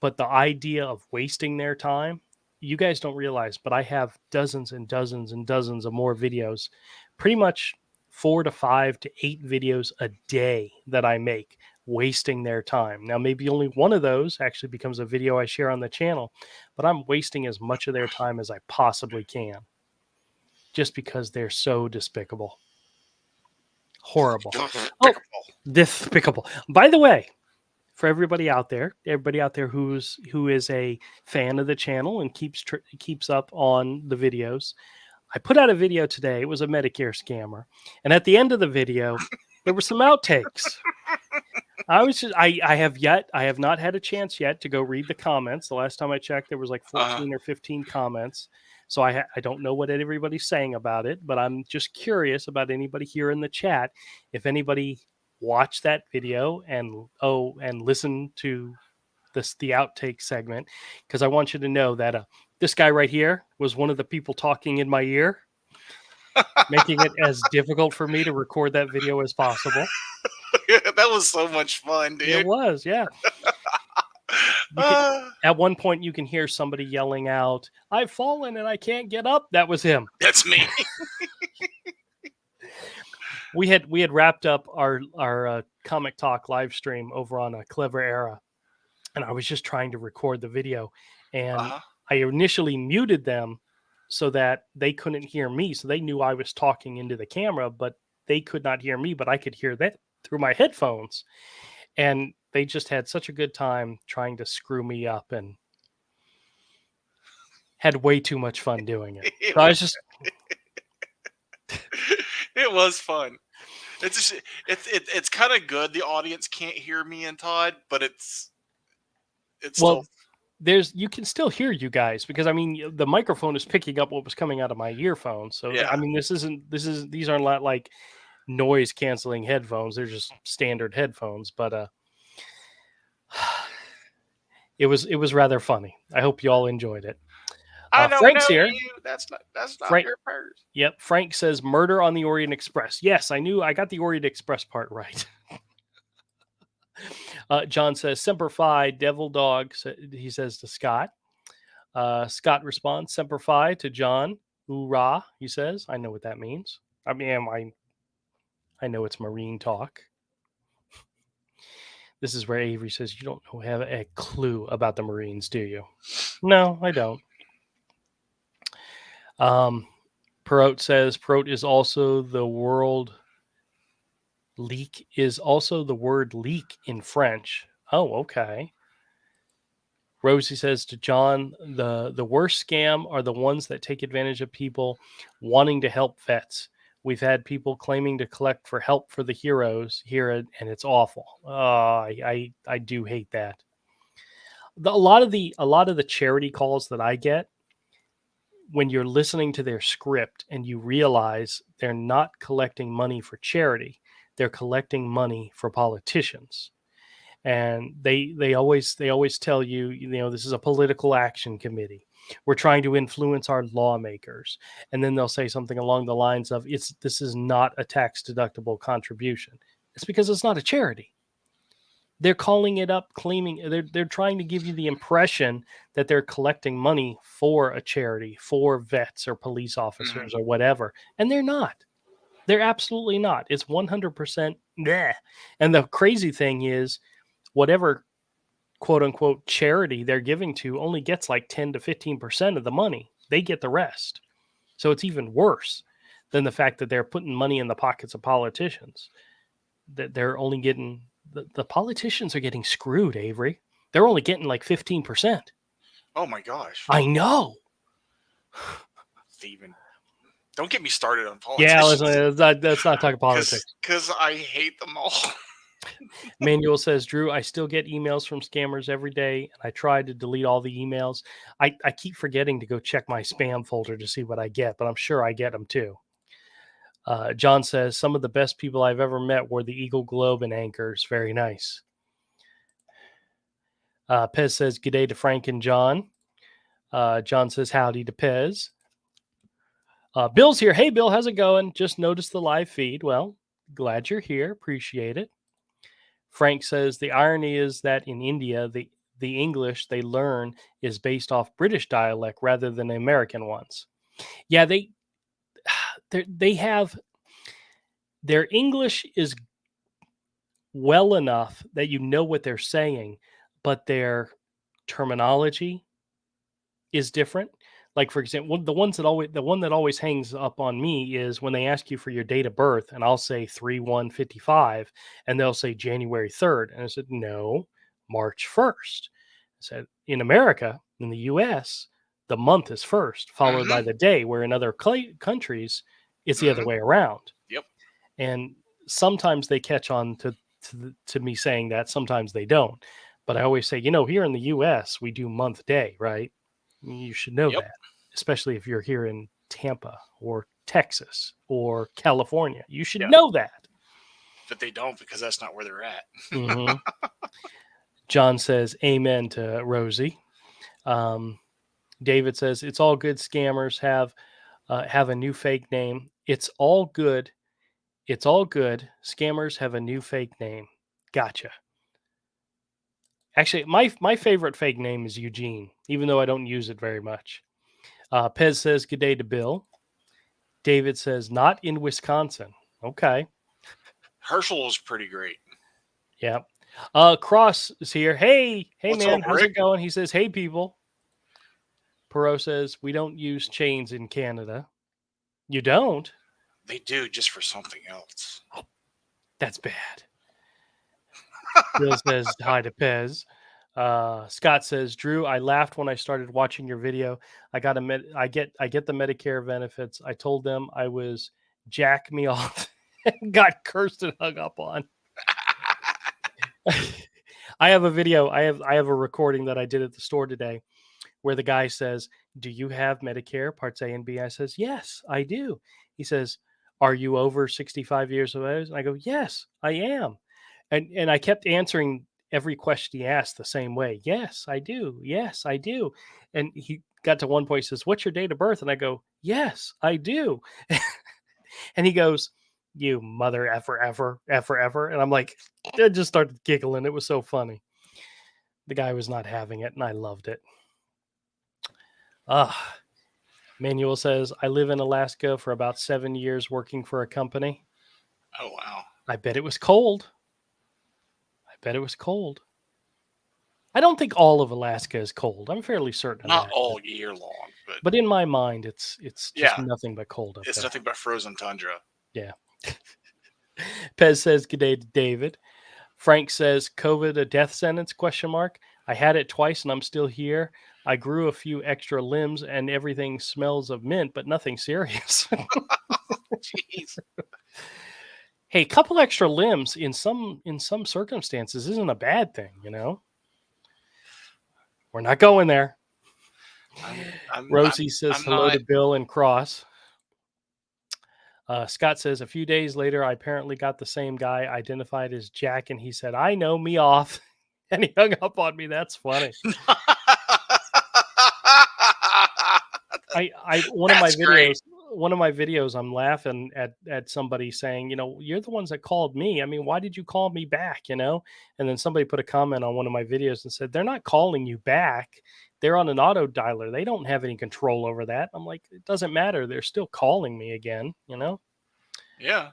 But the idea of wasting their time, you guys don't realize, but I have dozens and dozens and dozens of more videos, pretty much 4 to 5 to 8 videos a day that I make wasting their time. Now, maybe only one of those actually becomes a video I share on the channel, but I'm wasting as much of their time as I possibly can just because they're so despicable. Horrible. Oh, despicable. By the way, for everybody out there who is a fan of the channel and keeps up on the videos, I put out a video today. It was a Medicare scammer, and at the end of the video, there were some outtakes. I have not had a chance yet to go read the comments. The last time I checked, there was like 14 or 15 comments. So I don't know what everybody's saying about it, but I'm just curious about anybody here in the chat. If anybody watched that video and listen to the outtake segment, because I want you to know that this guy right here was one of the people talking in my ear, making it as difficult for me to record that video as possible. That was so much fun, dude. It was, yeah. At one point, you can hear somebody yelling out, "I've fallen and I can't get up." That was him. That's me. We had wrapped up our Comic Talk live stream over on a Clever Era, and I was just trying to record the video, and I initially muted them so that they couldn't hear me. So they knew I was talking into the camera, but they could not hear me, but I could hear that through my headphones. And they just had such a good time trying to screw me up and had way too much fun doing it. It So I was was just, it was fun. It's just, it's kind of good. The audience can't hear me and Todd, but it's still well, you can still hear you guys because I mean the microphone is picking up what was coming out of my earphones. So yeah. I mean these aren't like noise canceling headphones. They're just standard headphones, but it was rather funny. I hope you all enjoyed it. I don't Frank's know here. you. That's not Frank your purse. Yep, Frank says murder on the Orient Express. Yes, I got the Orient Express part right. John says Semper Fi, Devil Dog. He says to Scott. Scott responds Semper Fi to John. Hoorah, he says. I know what that means. I mean, I know it's Marine talk. This is where Avery says, "You don't have a clue about the Marines, do you?" No, I don't. Perot says Perot is also the word leak in French. Oh, okay. Rosie says to John, the worst scam are the ones that take advantage of people wanting to help vets. We've had people claiming to collect for help for the heroes here, and it's awful. I do hate that. A lot of the charity calls that I get, when you're listening to their script and you realize they're not collecting money for charity, they're collecting money for politicians. And they always tell you, this is a political action committee. We're trying to influence our lawmakers. And then they'll say something along the lines of this is not a tax deductible contribution. It's because it's not a charity. They're calling it up, claiming they're trying to give you the impression that they're collecting money for a charity, for vets or police officers or whatever. And they're not. They're absolutely not. It's 100% bleh. And the crazy thing is, whatever quote unquote charity they're giving to only gets like 10 to 15% of the money. They get the rest. So it's even worse than the fact that they're putting money in the pockets of politicians. That they're only getting the politicians are getting screwed, Avery. They're only getting like 15%. Oh my gosh. I know. Steven. Don't get me started on Yeah, politicians. let's not talk politics. Because I hate them all. Manuel says, Drew, I still get emails from scammers every day, and I try to delete all the emails. I keep forgetting to go check my spam folder to see what I get, but I'm sure I get them too. John says, some of the best people I've ever met were the Eagle Globe and anchors. Very nice. Pez says, good day to Frank and John. John says, howdy to Pez. Bill's here. Hey, Bill, how's it going? Just noticed the live feed. Well, glad you're here. Appreciate it. Frank says the irony is that in India, the English they learn is based off British dialect rather than American ones. Yeah, they have their English is well enough that you know what they're saying, but their terminology is different. Like, for example, the one that always hangs up on me is when they ask you for your date of birth, and I'll say 3/1/55, and they'll say January 3rd. And I said, no, March 1st. I said, in America, in the US, the month is first, followed by the day, where in other countries, it's the other way around. Yep. And sometimes they catch on to me saying that, sometimes they don't. But I always say, here in the US, we do month day, right? You should know that, especially if you're here in Tampa or Texas or California. You should know that. But they don't, because that's not where they're at. Mm-hmm. John says, amen to Rosie. David says, it's all good. Scammers have a new fake name. It's all good. It's all good. Scammers have a new fake name. Gotcha. Actually, my favorite fake name is Eugene, even though I don't use it very much. Pez says, good day to Bill. David says, not in Wisconsin. Okay. Herschel is pretty great. Yeah. Cross is here. Hey, What's man, up, how's Rick? it going? He says, hey, people. Perot says, we don't use chains in Canada. You don't? They do, just for something else. That's bad. Bill says hi to Pez. Scott says, Drew, I laughed when I started watching your video. I get the Medicare benefits. I told them I was jack me off and got cursed and hung up on. I have a video. I have a recording that I did at the store today where the guy says, "Do you have Medicare Parts A and B?" I says, "Yes, I do." He says, "Are you over 65 years of age?" And I go, "Yes, I am." And I kept answering every question he asked the same way. "Yes, I do. Yes, I do." And he got to one point, he says, "What's your date of birth?" And I go, "Yes, I do." And he goes, "You mother effer, ever, effer, ever." And I'm like, I just started giggling. It was so funny. The guy was not having it, and I loved it. Ah, Manuel says, I live in Alaska for about 7 years working for a company. Oh wow. I bet it was cold. I bet it was cold. I don't think all of Alaska is cold. I'm fairly certain of Not that. all year long, but But in my mind, it's just yeah, nothing but cold up it's there. nothing but frozen tundra. Yeah. Pez says, good day to David. Frank says, COVID a death sentence? Question mark. I had it twice and I'm still here. I grew a few extra limbs and everything smells of mint, but nothing serious. Jeez. Hey, a couple extra limbs in some circumstances isn't a bad thing, you know. We're not going there. Rosie says I'm hello not. to Bill and Cross. Scott says a few days later, I apparently got the same guy identified as Jack, and he said, "I know me off," and he hung up on me. That's funny. I That's great. one of my videos I'm laughing at somebody saying, you know, you're the ones that called me. I mean, why did you call me back, you know? And then somebody put a comment on one of my videos and said, they're not calling you back. They're on an auto dialer. They don't have any control over that. I'm like, it doesn't matter. They're still calling me again, you know? Yeah.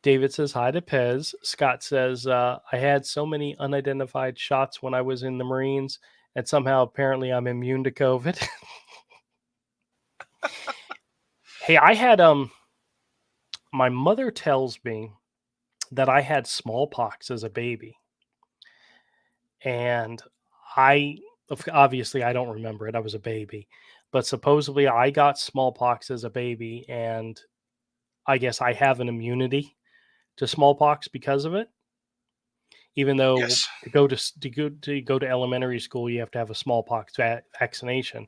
David says hi to Pez. Scott says, I had so many unidentified shots when I was in the Marines, and somehow apparently I'm immune to COVID. Hey, I had my mother tells me that I had smallpox as a baby. And I obviously I don't remember it. I was a baby. But supposedly I got smallpox as a baby and I guess I have an immunity to smallpox because of it. Even though Yes. to go to elementary school you have to have a smallpox vaccination.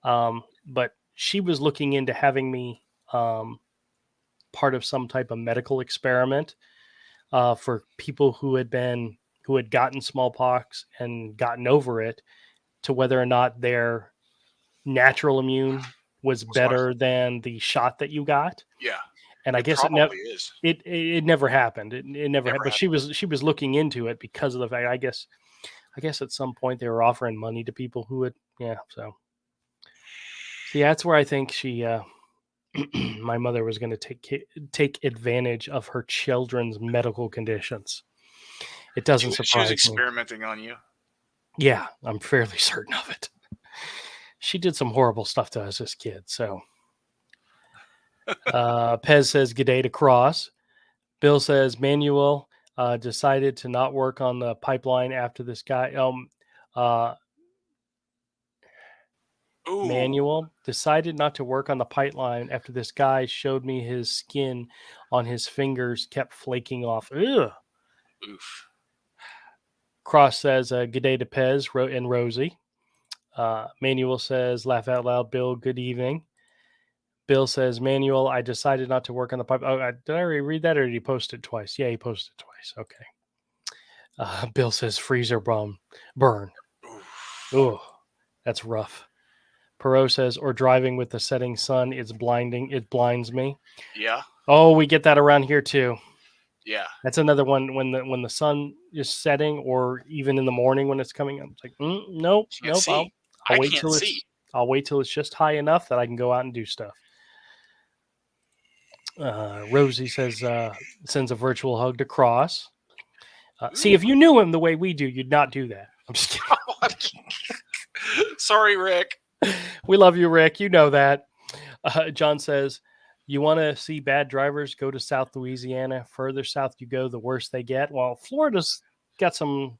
But she was looking into having me part of some type of medical experiment for people who had gotten smallpox and gotten over it, to whether or not their natural immune was Was going. better than the shot that you got. Yeah. And I It guess probably is. it never happened. It never Never happened. But happened. she was looking into it because of the fact. I guess at some point they were offering money to people who would, yeah. So yeah, that's where I think she my mother was going to take advantage of her children's medical conditions. It doesn't She was surprise me. experimenting on you. Yeah, I'm fairly certain of it. She did some horrible stuff to us as kids. So Pez says, "Good day to Cross." Bill says, "Manuel decided to not work on the pipeline after this guy." Uh, Ooh. Manuel decided not to work on the pipeline after this guy showed me his skin on his fingers kept flaking off. Ugh. Oof. Cross says, "Good day to Pez and Rosie." Manuel says, "Laugh out loud, Bill. Good evening." Bill says, Manuel, I decided not to work on the pipe. Oh, did I already read that or did he post it twice? Yeah, he posted it twice. Okay. Bill says, freezer burn. Oof. Oh, that's rough. Perot says, or driving with the setting sun. It's blinding. It blinds me. Yeah. Oh, we get that around here too. Yeah. That's another one when the sun is setting or even in the morning when it's coming up. It's like, nope, Can't nope. see. I'll I wait can't till see. it's just high enough that I can go out and do stuff. Rosie says, sends a virtual hug to Cross. See, if Ooh. you knew him the way we do, you'd not do that. I'm just kidding. Sorry, Rick. We love you, Rick. You know that. John says, you want to see bad drivers, go to South Louisiana. Further south you go, the worse they get. Well, Florida's got some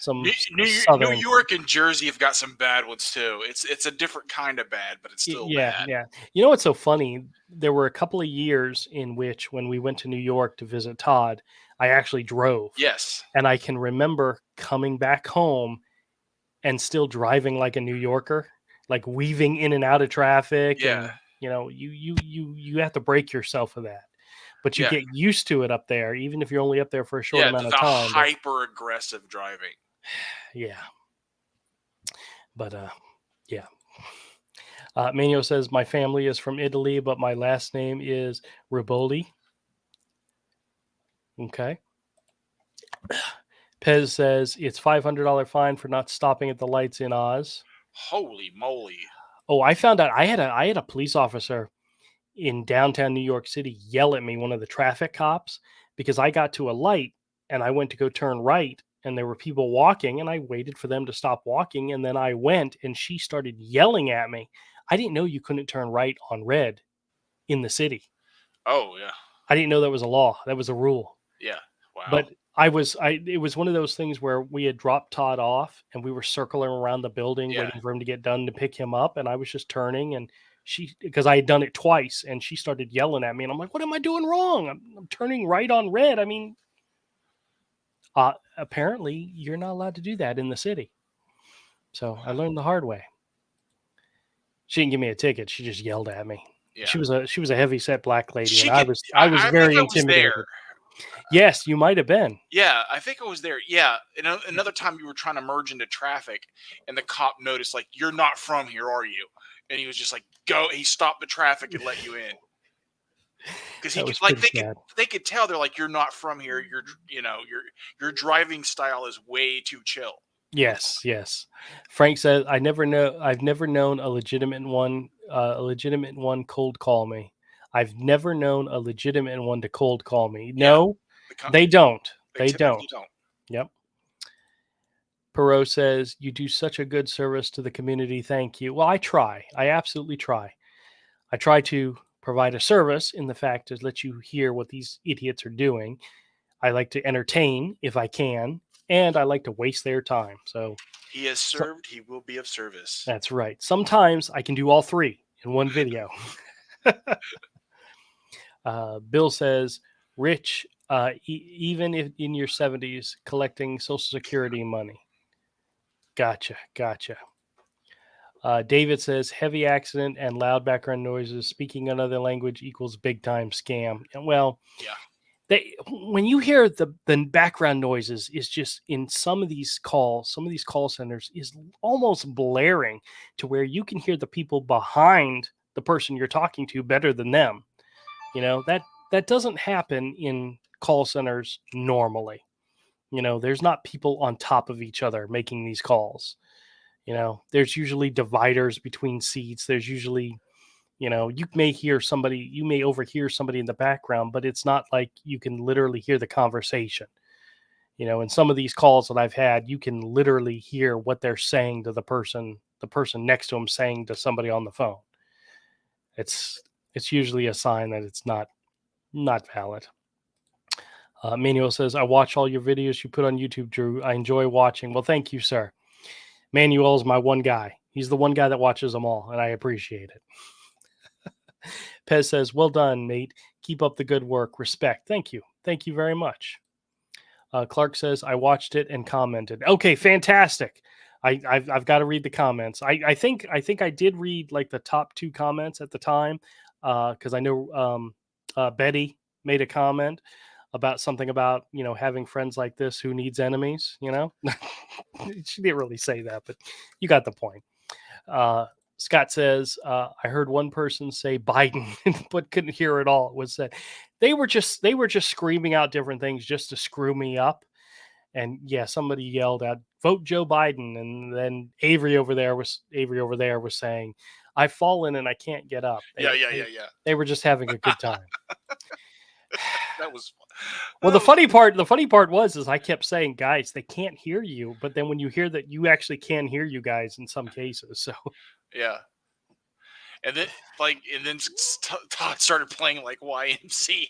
New southern. York and Jersey have got some bad ones too. It's a different kind of bad, but it's still Yeah, bad. yeah. You know what's so funny? There were a couple of years in which, when we went to New York to visit Todd, I actually drove, Yes. and I can remember coming back home and still driving like a New Yorker, like weaving in and out of traffic, Yeah. and you have to break yourself of that, but you Yeah. get used to it up there, even if you're only up there for a short Yeah. amount The of time. But hyper aggressive driving. yeah, but yeah. Manuel says my family is from Italy, but my last name is Riboli. Okay. Pez says it's $500 fine for not stopping at the lights in Oz. Holy moly. Oh, I found out I had a police officer in downtown New York City yell at me, one of the traffic cops, because I got to a light and I went to go turn right and there were people walking and I waited for them to stop walking and then I went and she started yelling at me. I didn't know you couldn't turn right on red in the city. Oh yeah. I didn't know that was a law. That was a rule. Yeah. Wow. But it was one of those things where we had dropped Todd off and we were circling around the building Yeah. waiting for him to get done to pick him up. And I was just turning and because I had done it twice and she started yelling at me and I'm like, what am I doing wrong? I'm turning right on red. I mean, apparently you're not allowed to do that in the city. So I learned the hard way. She didn't give me a ticket. She just yelled at me. Yeah. She was a heavy set black lady She and could, I was I very think I was intimidated. there. Yes, you might have been. Yeah, I think I was there. Yeah. Another time you were trying to merge into traffic and the cop noticed, like, you're not from here, are you? And he was just like, go. He stopped the traffic and let you in. Because he could, like, they could tell. They're like, you're not from here. Your driving style is way too chill. Yes, yes. Frank says, I've never known a legitimate one cold call me. I've never known a legitimate one to cold call me. No, they don't. They don't. Yep. Perot says, you do such a good service to the community. Thank you. Well, I try. I absolutely try. I try to provide a service in the fact to let you hear what these idiots are doing. I like to entertain if I can, and I like to waste their time. So he has served, he will be of service. That's right. Sometimes I can do all three in one video. Bill says, Rich, even if in your 70s, collecting Social Security money. Gotcha. David says, heavy accident and loud background noises. Speaking another language equals big time scam. Well, yeah. When you hear the background noises is just in some of these call centers is almost blaring to where you can hear the people behind the person you're talking to better than them. That doesn't happen in call centers normally. There's not people on top of each other making these calls. There's usually dividers between seats. There's usually, you may overhear somebody in the background, but it's not like you can literally hear the conversation. In some of these calls that I've had, you can literally hear what they're saying to the person next to them saying to somebody on the phone. It's usually a sign that it's not valid. Manuel says, I watch all your videos you put on YouTube, Drew. I enjoy watching. Well, thank you, sir. Manuel's my one guy. He's the one guy that watches them all, and I appreciate it. Pez says, well done, mate. Keep up the good work. Respect. Thank you. Thank you very much. Clark says, I watched it and commented. Okay, fantastic. I've got to read the comments. I think I did read like the top 2 comments at the time because I know Betty made a comment about something about, having friends like this who needs enemies, She didn't really say that, but you got the point. Scott says, I heard one person say Biden, but couldn't hear it all. It was that they were just screaming out different things just to screw me up. And yeah, somebody yelled out, vote Joe Biden. And then Avery over there was saying, I've fallen and I can't get up. Yeah. They were just having a good time. That was well. The funny part was I kept saying, guys, they can't hear you. But then when you hear that, you actually can hear you guys in some cases. So yeah. And then Todd started playing like YMCA.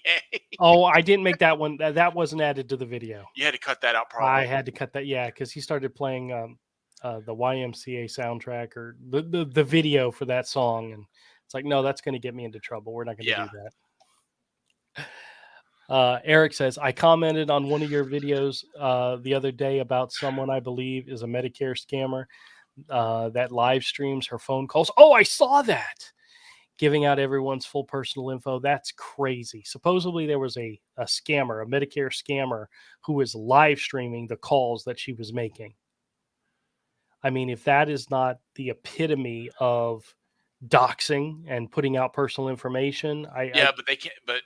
Oh, I didn't make that one. That wasn't added to the video. You had to cut that out, I probably. had to cut that. Yeah, because he started playing the YMCA soundtrack or the video for that song, and it's like, no, that's going to get me into trouble. We're not going to Yeah. do that. Eric says, I commented on one of your videos the other day about someone I believe is a Medicare scammer that live streams her phone calls. Oh, I saw that. Giving out everyone's full personal info. That's crazy. Supposedly there was a scammer, a Medicare scammer, who was live streaming the calls that she was making. I mean, if that is not the epitome of doxing and putting out personal information, but they can't. But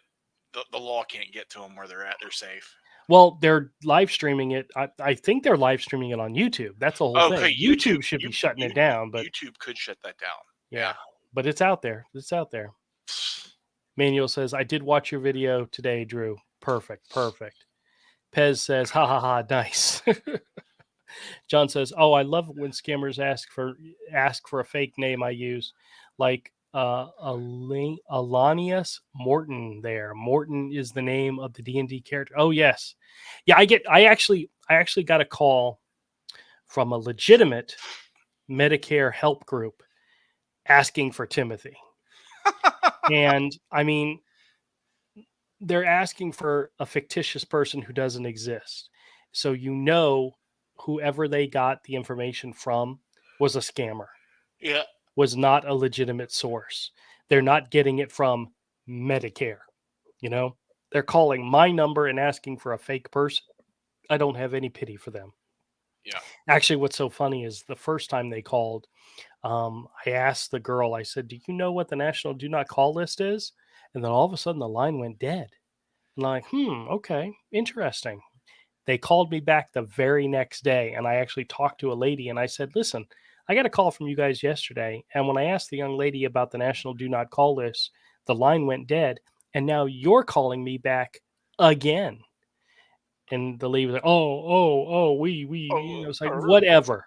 the law can't get to them where they're at. They're safe. well, they're live streaming it. I think they're live streaming it on YouTube. That's the whole thing. YouTube should be shutting it down, but YouTube could shut that down. yeah, but it's out there. It's out there. Manuel says, I did watch your video today, Drew. Perfect. Pez says, ha ha ha, nice. John says, oh, I love it when scammers ask for a fake name I use, like Alanius Morton there. Morton is the name of the D&D character. Oh, yes. Yeah, I actually got a call from a legitimate Medicare help group asking for Timothy. And I mean, they're asking for a fictitious person who doesn't exist. So whoever they got the information from was a scammer. Yeah. Was not a legitimate source. They're not getting it from Medicare. They're calling my number and asking for a fake person. I don't have any pity for them. Yeah. Actually, what's so funny is the first time they called, I asked the girl, I said, do you know what the National Do Not Call list is? And then all of a sudden the line went dead. And I'm like, okay, interesting. They called me back the very next day, and I actually talked to a lady, and I said, listen, I got a call from you guys yesterday, and when I asked the young lady about the National Do Not Call list, the line went dead, and now you're calling me back again. And the lady was like, we, it's like, whatever.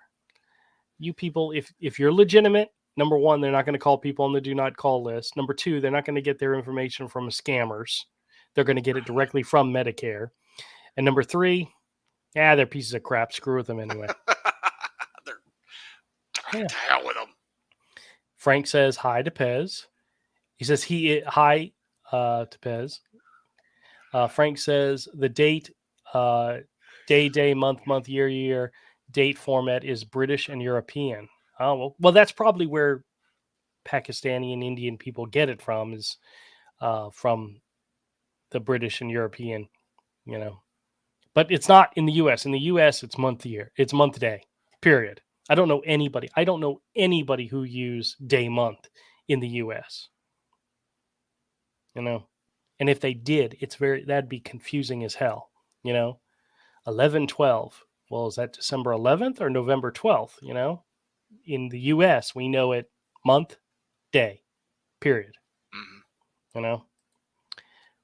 You people, if you're legitimate, number one, they're not going to call people on the do not call list. Number two, they're not going to get their information from scammers. They're going to get it directly from Medicare. And number three, they're pieces of crap. Screw with them anyway. To hell with them. Frank says hi to Pez. He says hi to Pez. Frank says the date, day, month, year, date format is British and European. Oh, well, that's probably where Pakistani and Indian people get it from, is from the British and European, But it's not in the U.S. In the U.S., it's month year. It's month day, period. I don't know anybody who use day month in the U.S. And if they did, that'd be confusing as hell. 11/12. Well, is that December 11th or November 12th? In the U.S., we know it month, day, period. Mm-hmm.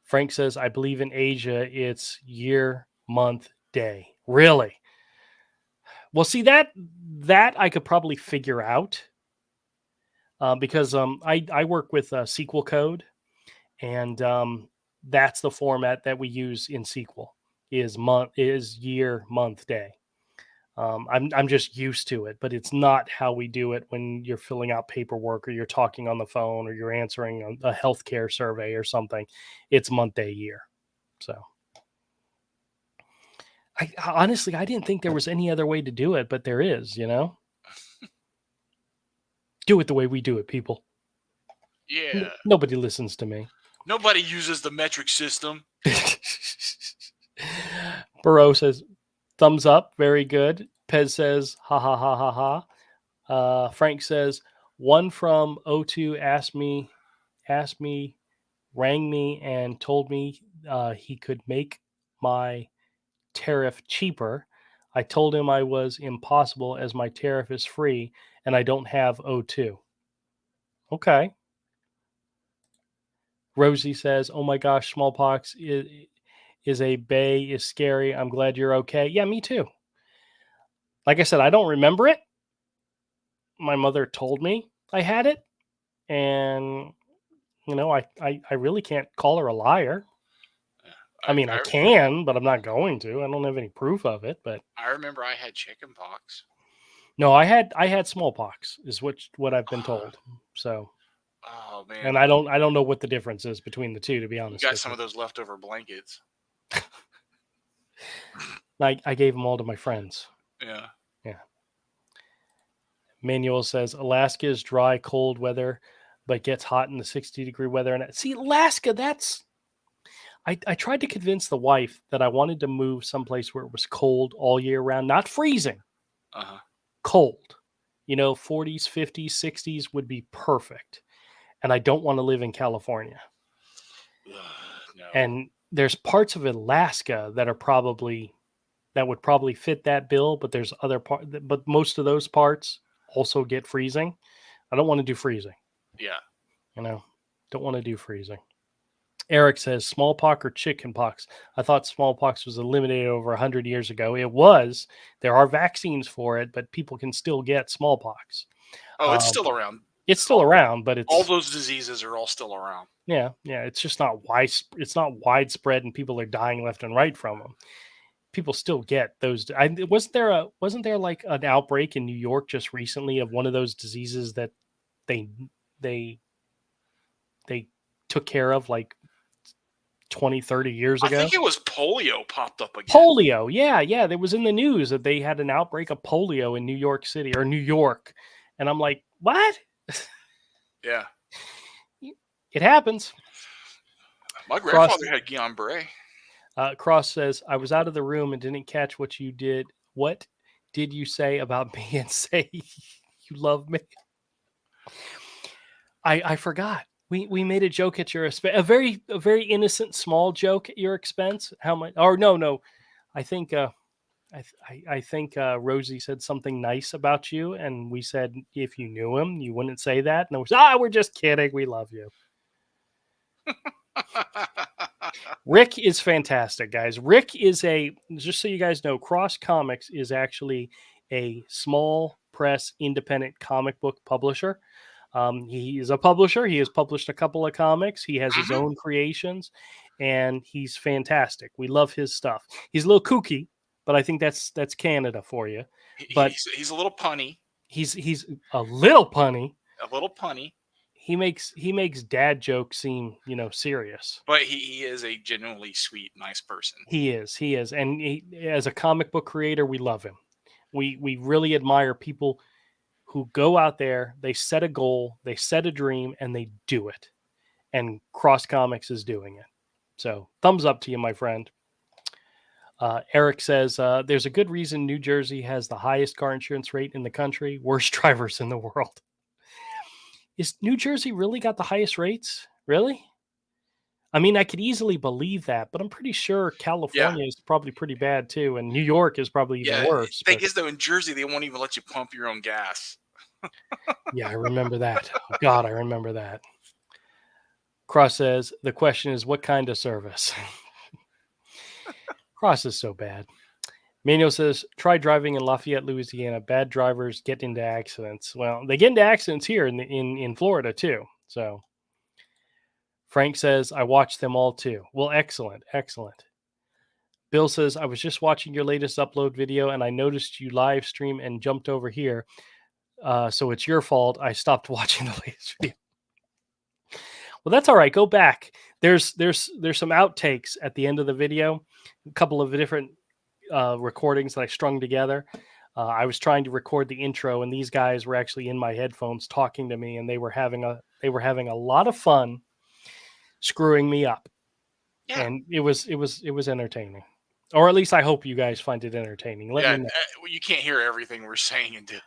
Frank says, I believe in Asia, it's year, month, day. Really? Well, see, that I could probably figure out because I work with SQL code, and that's the format that we use in SQL is year, month, day. I'm just used to it, but it's not how we do it when you're filling out paperwork or you're talking on the phone or you're answering a healthcare survey or something. It's month, day, year. So honestly, I didn't think there was any other way to do it, but there is, Do it the way we do it, people. Yeah. Nobody listens to me. Nobody uses the metric system. Burrow says, thumbs up, very good. Pez says, ha ha ha ha ha. Frank says, one from O2 asked me, rang me, and told me he could make my tariff cheaper. I told him I was impossible as my tariff is free and I don't have O2. Okay. Rosie says, oh my gosh, smallpox is scary. I'm glad you're okay. Yeah, me too. Like I said, I don't remember it. My mother told me I had it, and I really can't call her a liar. I I, mean, I I can, but I'm not going to. I don't have any proof of it. But I remember I had chicken pox. no, I had smallpox, is what I've been told. So, Oh man, and I don't know what the difference is between the two, to be you honest got with some you. of those leftover blankets. I gave them all to my friends. Yeah. Yeah. Manuel says Alaska is dry, cold weather, but gets hot in the 60-degree weather. And see, Alaska, I tried to convince the wife that I wanted to move someplace where it was cold all year round, not freezing, Uh huh. cold. 40s, 50s, 60s would be perfect. And I don't want to live in California. No. And there's parts of Alaska that would probably fit that bill, but there's other but most of those parts also get freezing. I don't want to do freezing. Yeah. You know, don't want to do freezing. Eric says smallpox or chickenpox. I thought smallpox was eliminated over 100 years ago. It was. There are vaccines for it, but people can still get smallpox. Oh, it's still around. It's still around, but All it's those diseases are all still around. yeah. It's just not wide. It's not widespread, and people are dying left and right from them. People still get those. Wasn't there like an outbreak in New York just recently of one of those diseases that they they they took care of like 20, 30 years I ago? think it was polio popped up again. Polio. Yeah. That was in the news that they had an outbreak of polio in New York City or New York. And I'm like, what? Yeah. It happens. My Cross grandfather had Guillain-Barré. Cross says, I was out of the room and didn't catch what you did. What did you say about me and say you love me? I forgot. We made a joke at your expense, a very innocent small joke at your expense. How much? Or no. I think I think Rosie said something nice about you, and we said if you knew him, you wouldn't say that. And it was we're just kidding. We love you. Rick is fantastic, guys. Rick is just so you guys know, Cross Comics is actually a small press independent comic book publisher. He is a publisher. He has published a couple of comics. He has his Mhm. own creations, and he's fantastic. We love his stuff. He's a little kooky, but I think that's Canada for you. But He's a little punny. he's a little punny. A little punny. He makes dad jokes seem serious. But he is a genuinely sweet, nice person. He is, and as a comic book creator, we love him. We really admire people who go out there, they set a goal, they set a dream, and they do it. And Cross Comics is doing it. So thumbs up to you, my friend. Eric says there's a good reason New Jersey has the highest car insurance rate in the country, worst drivers in the world. Is New Jersey really got the highest rates? Really? I mean, I could easily believe that, but I'm pretty sure Yeah. California is probably pretty bad too, and New York is probably even Yeah. worse. Thing But is, though, in Jersey, they won't even let you pump your own gas. yeah, I remember that. Oh, God, I remember that. Cross says the question is what kind of service? Cross is so bad. Manuel says try driving in Lafayette, Louisiana. Bad drivers get into accidents. Well, they get into accidents here in Florida too. So Frank says I watched them all too. Well, excellent. Bill says I was just watching your latest upload video and I noticed you live stream and jumped over here. So it's your fault. I stopped watching the latest video. Well, that's all right. Go back. There's some outtakes at the end of the video. A couple of different recordings that I strung together. I was trying to record the intro, and these guys were actually in my headphones talking to me, and they were having a lot of fun screwing me up. Yeah. And it was entertaining, or at least I hope you guys find it entertaining. Let Yeah. me know. You can't hear everything we're saying and doing.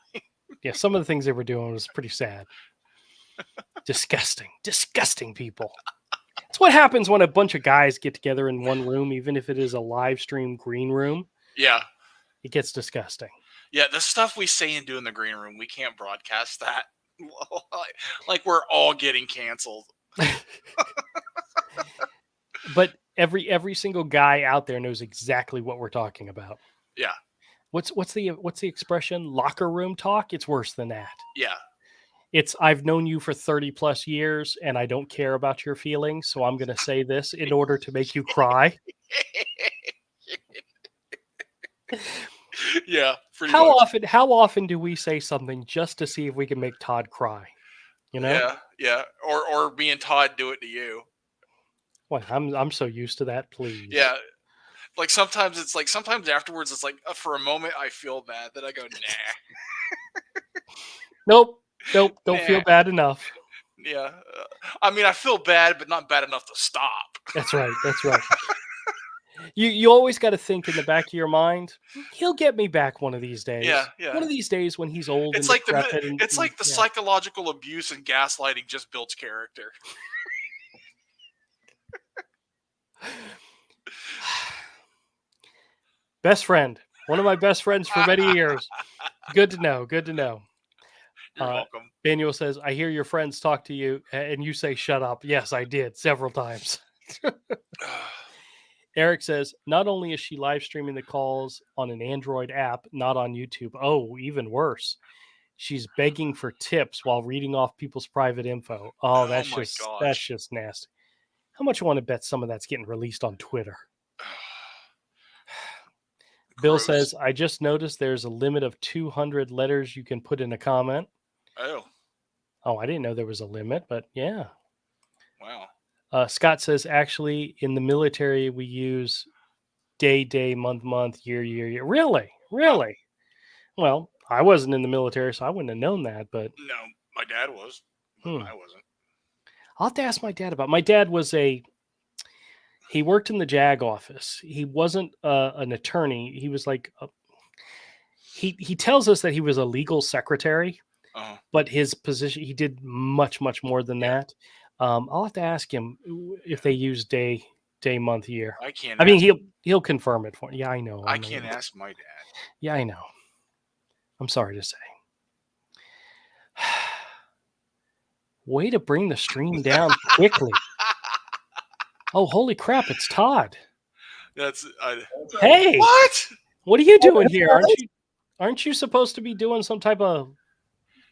Yeah, some of the things they were doing was pretty sad. Disgusting people. It's what happens when a bunch of guys get together in one room, even if it is a live stream green room. Yeah. It gets disgusting. Yeah. The stuff we say and do in the green room, we can't broadcast that. Like we're all getting canceled. But every single guy out there knows exactly what we're talking about. Yeah. What's the expression? Locker room talk? It's worse than that. Yeah. I've known you for 30 plus years and I don't care about your feelings, so I'm going to say this in order to make you cry. Yeah, pretty much. How often do we say something just to see if we can make Todd cry? You know? Yeah. Or me and Todd do it to you. Well, I'm so used to that, please. Yeah. Like sometimes afterwards it's like for a moment I feel bad, then I go nah. Nope. Don't Nah. feel bad enough. Yeah. I mean, I feel bad, but not bad enough to stop. That's right. You always got to think in the back of your mind, he'll get me back one of these days. Yeah. One of these days when he's old It's and like decrepit. the psychological abuse and gaslighting just builds character. Best friend. One of my best friends for many years. Good to know. You're welcome. Daniel says, I hear your friends talk to you and you say, shut up. Yes, I did several times. Eric says, not only is she live streaming the calls on an Android app, not on YouTube. Oh, even worse. She's begging for tips while reading off people's private info. Oh, that's just nasty. How much you want to bet some of that's getting released on Twitter? Bill says, I just noticed there's a limit of 200 letters you can put in a comment. Oh, I didn't know there was a limit, but yeah. Wow. Scott says, actually, in the military, we use day, month, year. Really? Oh. Well, I wasn't in the military, so I wouldn't have known that. But no, my dad was, but I wasn't. I'll have to ask my dad about. My dad was he worked in the JAG office. He wasn't an attorney. He was like he tells us that he was a legal secretary, but his position, he did much more than that. I'll have to ask him if they use day, month, year. I can't. I mean, he'll confirm it for me. Yeah, I know. I can't ask my dad. Yeah, I know. I'm sorry to say. Way to bring the stream down quickly. Oh, holy crap! It's Todd. That's hey. What are you doing here? Aren't you supposed to be doing some type of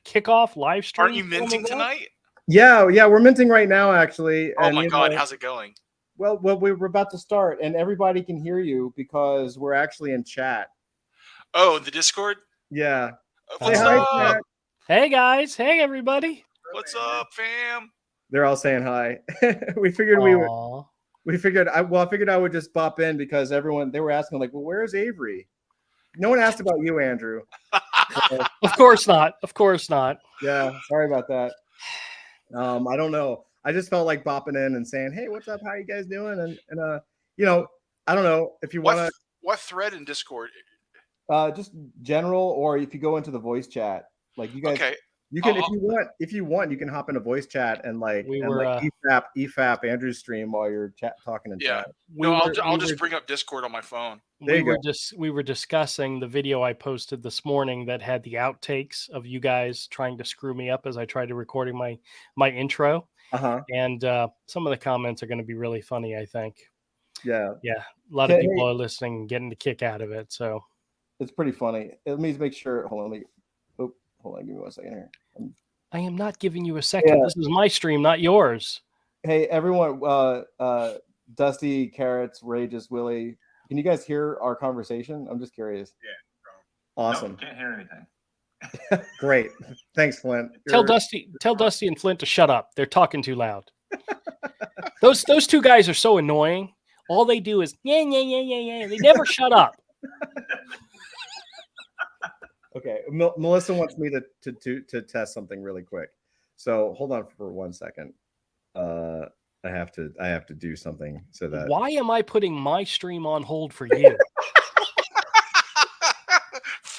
kickoff live stream? Aren't you minting tonight? Yeah, we're minting right now, actually. Oh my God, how's it going? Well, we're about to start, and everybody can hear you because we're actually in chat. Oh, the Discord? Yeah. What's up? Hey guys. Hey everybody. What's up, fam? They're all saying hi. we figured I figured I would just pop in because they were asking like, well, where's Avery? No one asked about you, Andrew. Of course not. Yeah, sorry about that. I don't know. I just felt like bopping in and saying, hey, what's up? How you guys doing? And I don't know if you want to. What thread in Discord? Just general, or if you go into the voice chat, like you guys. Okay. You can, if you want, you can hop into voice chat and EFAP Andrew's stream while you're talking in chat. I'll just bring up Discord on my phone. We were discussing the video I posted this morning that had the outtakes of you guys trying to screw me up as I tried to recording my intro. And some of the comments are going to be really funny, I think. Yeah. A lot of people are listening and getting a kick out of it. So it's pretty funny. Let me make sure. Hold on, give me 1 second here. I am not giving you a second. Yeah. This is my stream, not yours. Hey, everyone, Dusty, Carrots, Rageous, Willie, can you guys hear our conversation? I'm just curious. Yeah. Awesome. No, can't hear anything. Great. Thanks, Flint. Tell Dusty and Flint to shut up. They're talking too loud. Those two guys are so annoying. All they do is, yeah. They never shut up. Okay, Melissa wants me to test something really quick. So hold on for 1 second. I have to do something so that. Why am I putting my stream on hold for you?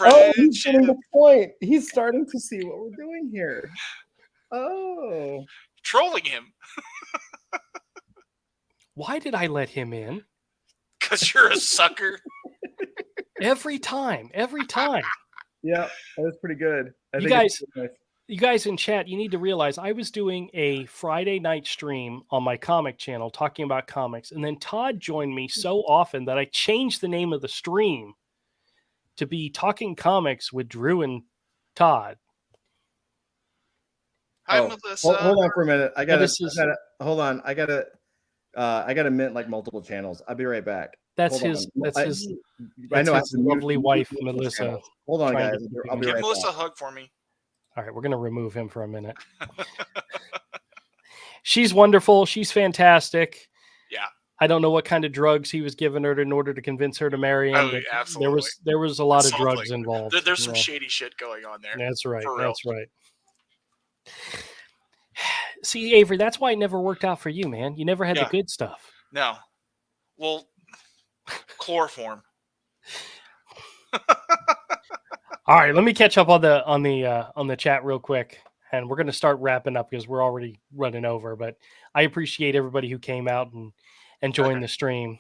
Oh, he's getting the point. He's starting to see what we're doing here. Oh, trolling him. Why did I let him in? Because you're a sucker. Every time. Yeah, that was pretty good. You guys in chat, you need to realize I was doing a Friday night stream on my comic channel talking about comics, and then Todd joined me so often that I changed the name of the stream to be Talking Comics with Drew and Todd. Hi, Melissa. Hold on for a minute. Hold on. I gotta mint like multiple channels. I'll be right back. That's his lovely wife, Melissa. Channels. Hold on, guys. I'll be right back. Give Melissa a hug for me. All right, we're gonna remove him for a minute. She's wonderful. She's fantastic. Yeah. I don't know what kind of drugs he was giving her in order to convince her to marry him. Oh, absolutely. There was a lot of drugs involved. There's some shady shit going on there. That's right. That's right. See, Avery, that's why it never worked out for you, man. You never had the good stuff. No. Well, chloroform. All right, let me catch up on the chat real quick, and we're going to start wrapping up because we're already running over. But I appreciate everybody who came out and joined the stream,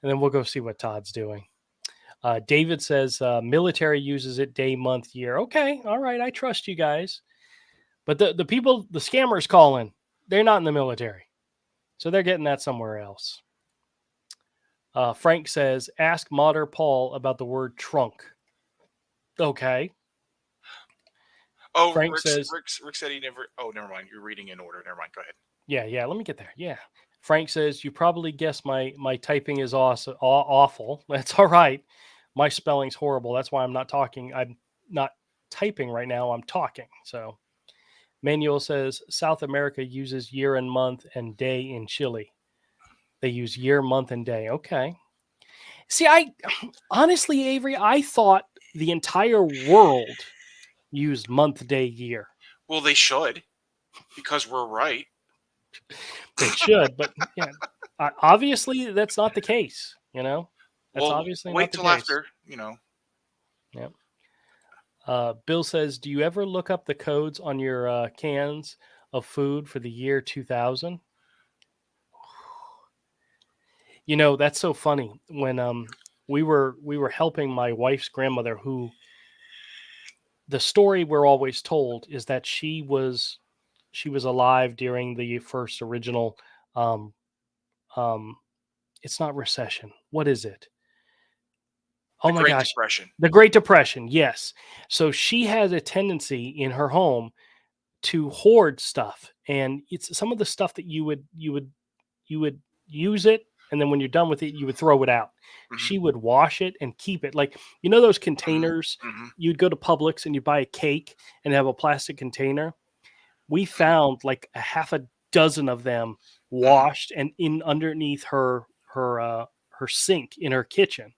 and then we'll go see what Todd's doing. David says military uses it day, month, year. Okay, all right, I trust you guys. But the people, the scammers calling, they're not in the military. So they're getting that somewhere else. Frank says, ask Modder Paul about the word trunk. Okay. Oh, Frank Rick said he never. Oh, never mind. You're reading in order. Never mind. Go ahead. Yeah. Let me get there. Yeah. Frank says, you probably guessed my typing is awful. That's all right. My spelling's horrible. That's why I'm not talking. I'm not typing right now. I'm talking. So. Manuel says South America uses year and month and day in Chile. They use year, month, and day. Okay. See, honestly, Avery, I thought the entire world used month, day, year. Well, they should, because we're right. They should, but yeah, obviously that's not the case. That's obviously wait not the till case. After. Yep. Bill says, do you ever look up the codes on your cans of food for the year 2000? That's so funny. When we were helping my wife's grandmother, who the story we're always told is that she was alive during the first original it's not recession. What is it? Oh my gosh. Depression. The Great Depression, yes. So she has a tendency in her home to hoard stuff, and it's some of the stuff that you would use it, and then when you're done with it, you would throw it out. Mm-hmm. She would wash it and keep it. Like, those containers, you'd go to Publix and you buy a cake and have a plastic container. We found like a half a dozen of them washed and in underneath her sink in her kitchen,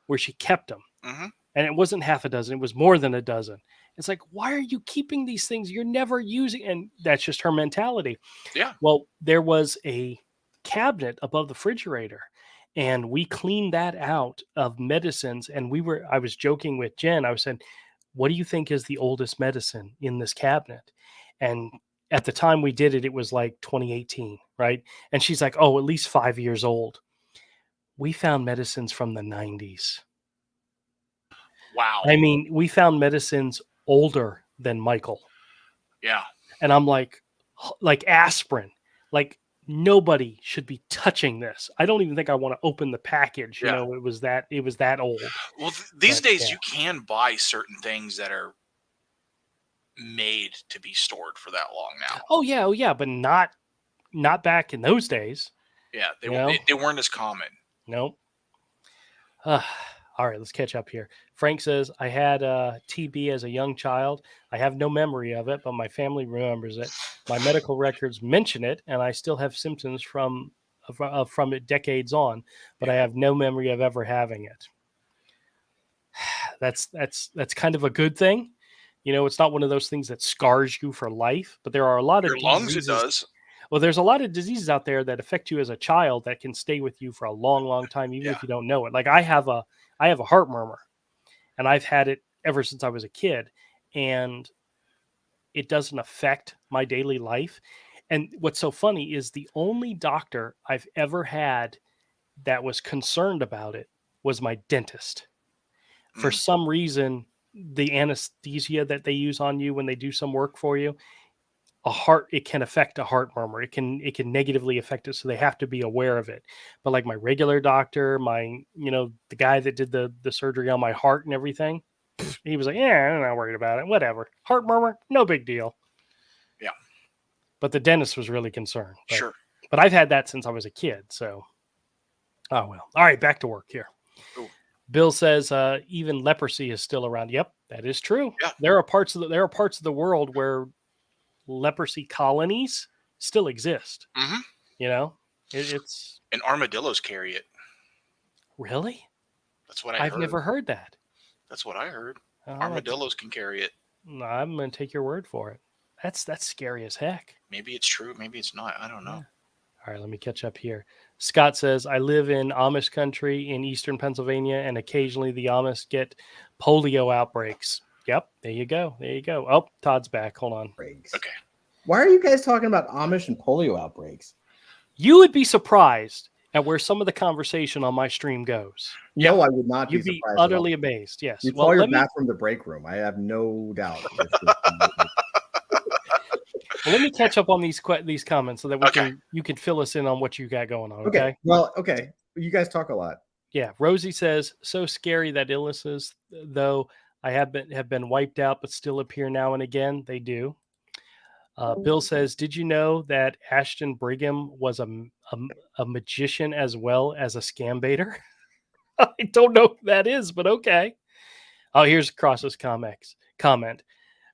where she kept them. And it wasn't half a dozen. It was more than a dozen. It's like, why are you keeping these things you're never using? And that's just her mentality. Yeah. Well, there was a cabinet above the refrigerator, and we cleaned that out of medicines. And I was joking with Jen. I was saying, what do you think is the oldest medicine in this cabinet? And at the time we did it, it was like 2018, right? And she's like, oh, at least 5 years old. We found medicines from the 90s. Wow. I mean, we found medicines older than Michael. Yeah. And I'm like aspirin. Like, nobody should be touching this. I don't even think I want to open the package. Yeah. It was that old. Well, these days you can buy certain things that are made to be stored for that long now. Oh yeah, but not back in those days. Yeah, they weren't as common. Nope. All right, let's catch up here. Frank says, I had TB as a young child. I have no memory of it, but my family remembers it. My medical records mention it, and I still have symptoms from it decades on, but I have no memory of ever having it. That's kind of a good thing. It's not one of those things that scars you for life, but there are a lot of lungs. It does. Well, there's a lot of diseases out there that affect you as a child that can stay with you for a long, long time, even if you don't know it. Like I have a heart murmur, and I've had it ever since I was a kid, and it doesn't affect my daily life. And what's so funny is the only doctor I've ever had that was concerned about it was my dentist. For some reason, the anesthesia that they use on you when they do some work for you, it can affect a heart murmur. It can negatively affect it. So they have to be aware of it. But like my regular doctor, the guy that did the surgery on my heart and everything, he was like, yeah, I'm not worried about it. Whatever. Heart murmur, no big deal. Yeah. But the dentist was really concerned. Sure. But I've had that since I was a kid. So, oh well. All right, back to work here. Ooh. Bill says even leprosy is still around. Yep, that is true. Yeah. There are parts of the world where leprosy colonies still exist. Mm-hmm. You know, it's and armadillos carry it. Really? That's what I've heard. Never heard that. That's what I heard. Armadillos can carry it. No, I'm going to take your word for it. That's scary as heck. Maybe it's true. Maybe it's not. I don't know. Yeah. All right, let me catch up here. Scott says, I live in Amish country in eastern Pennsylvania, and occasionally the Amish get polio outbreaks. Yep, there you go. There you go. Oh, Todd's back. Hold on. Okay. Why are you guys talking about Amish and polio outbreaks? You would be surprised at where some of the conversation on my stream goes. No, I would not. You'd be utterly amazed. Yes. You call your bathroom the break room. I have no doubt. Well, let me catch up on these comments so that you can fill us in on what you got going on. Okay. Well, okay. You guys talk a lot. Yeah. Rosie says, so scary that illnesses, though I have been wiped out, but still appear now and again. They do. Bill says, did you know that Ashton Brigham was a magician as well as a scam baiter? I don't know who that is, but okay. Oh, here's Cross's comment.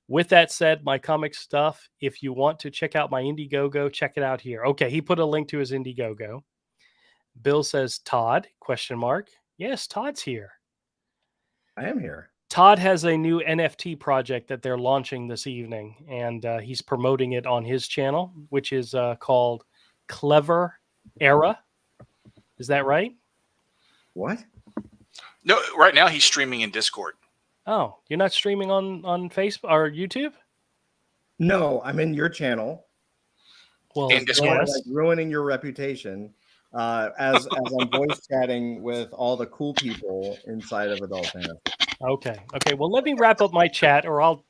With that said, my comic stuff, if you want to check out my Indiegogo, check it out here. Okay, he put a link to his Indiegogo. Bill says, Todd, ? Yes, Todd's here. I am here. Todd has a new NFT project that they're launching this evening, and he's promoting it on his channel, which is called Clever Era. Is that right? What? No, right now he's streaming in Discord. Oh, you're not streaming on Facebook or YouTube? No, I'm in your channel. Well, in Discord. Like ruining your reputation as I'm voice chatting with all the cool people inside of Adult Fantasy. Okay. Well, let me wrap up my chat, or I'll.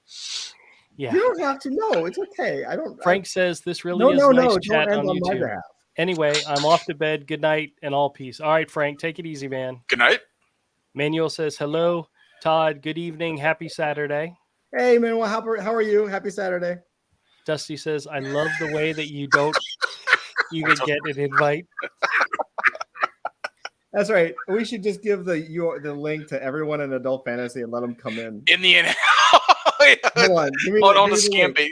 Yeah. You don't have to. No, it's okay. I don't. Frank says this really is nice chat on YouTube. My behalf. Anyway, I'm off to bed. Good night and all peace. All right, Frank, take it easy, man. Good night. Manuel says hello, Todd. Good evening. Happy Saturday. Hey, Manuel. How are you? Happy Saturday. Dusty says, I love the way that you don't even get an invite. That's right. We should just give the link to everyone in Adult Fantasy and let them come in. In the end. Hold on. On the scam bait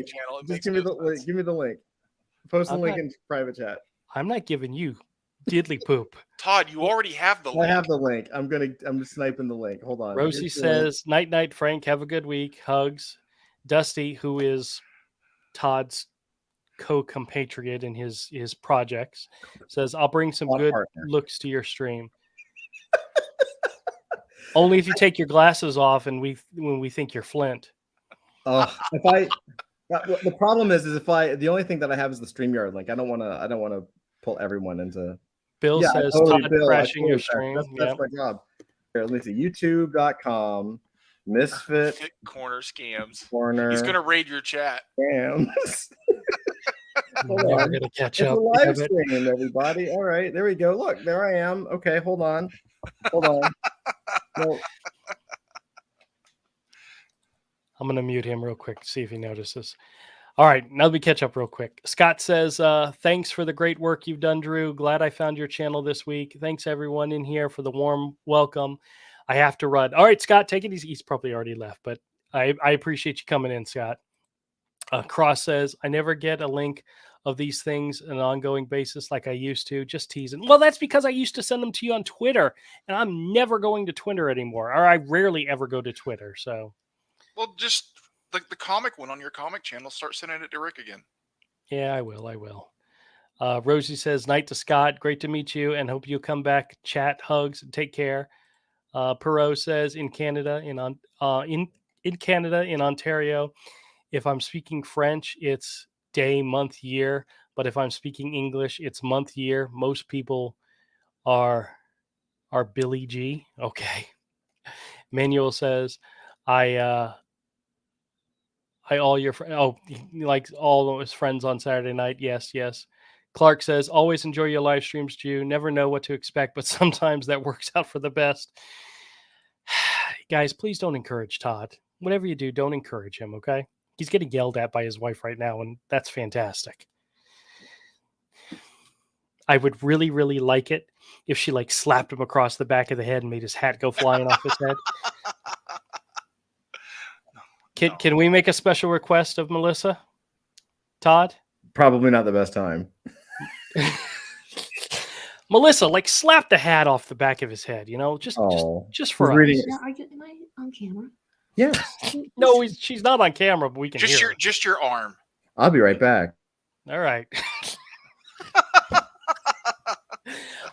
channel. Just give me the link. Post the link in private chat. I'm not giving you diddly poop. Todd, you already have the link. I have the link. I'm sniping the link. Hold on. Rosie says, night, Frank. Have a good week. Hugs. Dusty, who is Todd's co-compatriot in his projects, says, I'll bring some good looks to your stream. Only if you take your glasses off and when we think you're Flint. The problem is the only thing that I have is the StreamYard link. I don't want to pull everyone into. Bill says, Todd crashing your stream. That's my job. Here, let me see. YouTube.com. Misfit Corner Scams. Corner. He's gonna raid your chat. Scams. Hold on. We're gonna catch up. It's a live stream, everybody. All right, there we go. Look, there I am. Okay, hold on. No. I'm gonna mute him real quick to see if he notices. All right, now we catch up real quick. Scott says, thanks for the great work you've done, Drew. Glad I found your channel this week. Thanks everyone in here for the warm welcome. I have to run. All right, Scott, take it easy. He's probably already left, but I appreciate you coming in, Scott. Cross says, I never get a link of these things on an ongoing basis like I used to. Just teasing. Well, that's because I used to send them to you on Twitter, and I'm never going to Twitter anymore, or I rarely ever go to Twitter. So, well, just the comic one on your comic channel, start sending it to Rick again. Yeah, I will. Rosie says, night to Scott. Great to meet you, and hope you come back. Chat, hugs, and take care. Perot says, in Canada, in Canada, in Ontario, if I'm speaking French, it's day, month, year. But if I'm speaking English, it's month, year. Most people are Billy G. Okay. Manuel says, I all your he likes all of his friends on Saturday night. Yes. Clark says, always enjoy your live streams, Jew. Never know what to expect, but sometimes that works out for the best. Guys, please don't encourage Todd. Whatever you do, don't encourage him, okay? He's getting yelled at by his wife right now, and that's fantastic. I would really, really like it if she like slapped him across the back of the head and made his hat go flying off his head. Can we make a special request of Melissa? Todd? Probably not the best time. Melissa, like slap the hat off the back of his head, just for us. Am I on camera? Yes. No, she's not on camera, but we can hear her. Just your arm. I'll be right back. All right.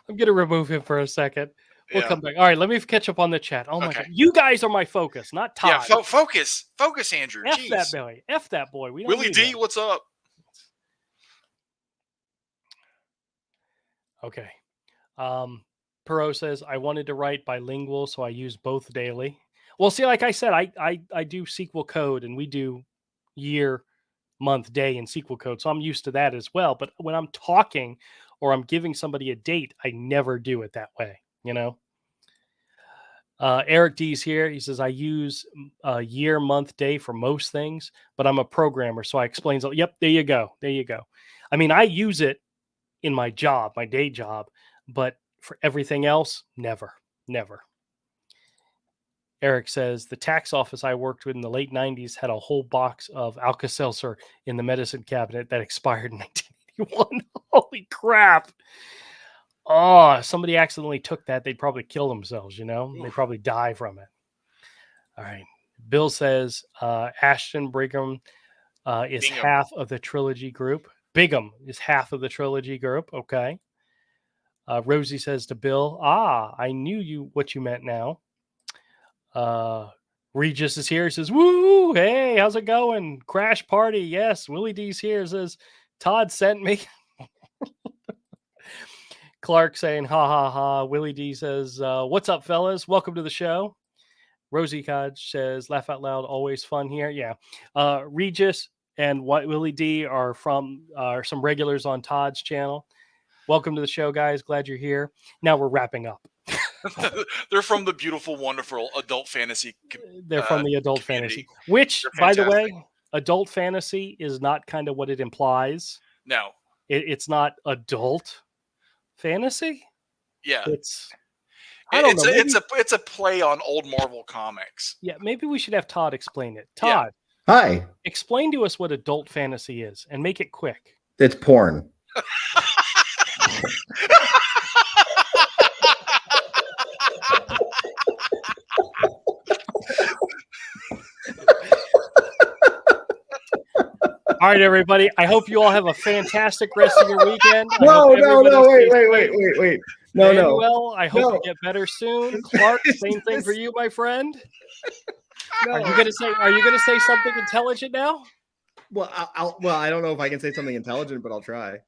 I'm going to remove him for a second. We'll come back. All right, let me catch up on the chat. Oh, my God. You guys are my focus, not Todd. Yeah, focus, Andrew. F that boy. F that boy. We don't Willie D, what's up? Okay. Perot says, I wanted to write bilingual, so I use both daily. Well, see, like I said, I do SQL code, and we do year, month, day in SQL code, so I'm used to that as well. But when I'm talking or I'm giving somebody a date, I never do it that way, Eric D's here. He says, I use year, month, day for most things, but I'm a programmer, so I explain. Yep, there you go. I mean, I use it in my job, my day job, but for everything else, never. Eric says, the tax office I worked with in the late 90s had a whole box of Alka-Seltzer in the medicine cabinet that expired in 1981. Holy crap. Oh, if somebody accidentally took that, they'd probably kill themselves, They'd probably die from it. All right. Bill says, Ashton Brigham is half of the trilogy group. Bigham is half of the trilogy group. Okay. Rosie says to Bill, I knew what you meant now. Regis is here. He says, woo, hey, how's it going? Crash party. Yes. Willie D's here. Says, Todd sent me. Clark saying, ha, ha, ha. Willie D says, what's up, fellas? Welcome to the show. Rosie Codge says, laugh out loud. Always fun here. Yeah. Regis and Willie D are some regulars on Todd's channel. Welcome to the show, guys. Glad you're here. Now we're wrapping up. They're from the beautiful, wonderful adult fantasy. They're from the adult fantasy, which, by the way, adult fantasy is not kind of what it implies. No, it's not adult fantasy. Yeah, it's a play on old Marvel comics. Yeah, maybe we should have Todd explain it. Todd, hi. Explain to us what adult fantasy is, and make it quick. It's porn. All right, everybody. I hope you all have a fantastic rest of your weekend. No, wait. No. I hope you get better soon. Clark, same thing for you, my friend. No. Are you gonna say something intelligent now? Well, I don't know if I can say something intelligent, but I'll try.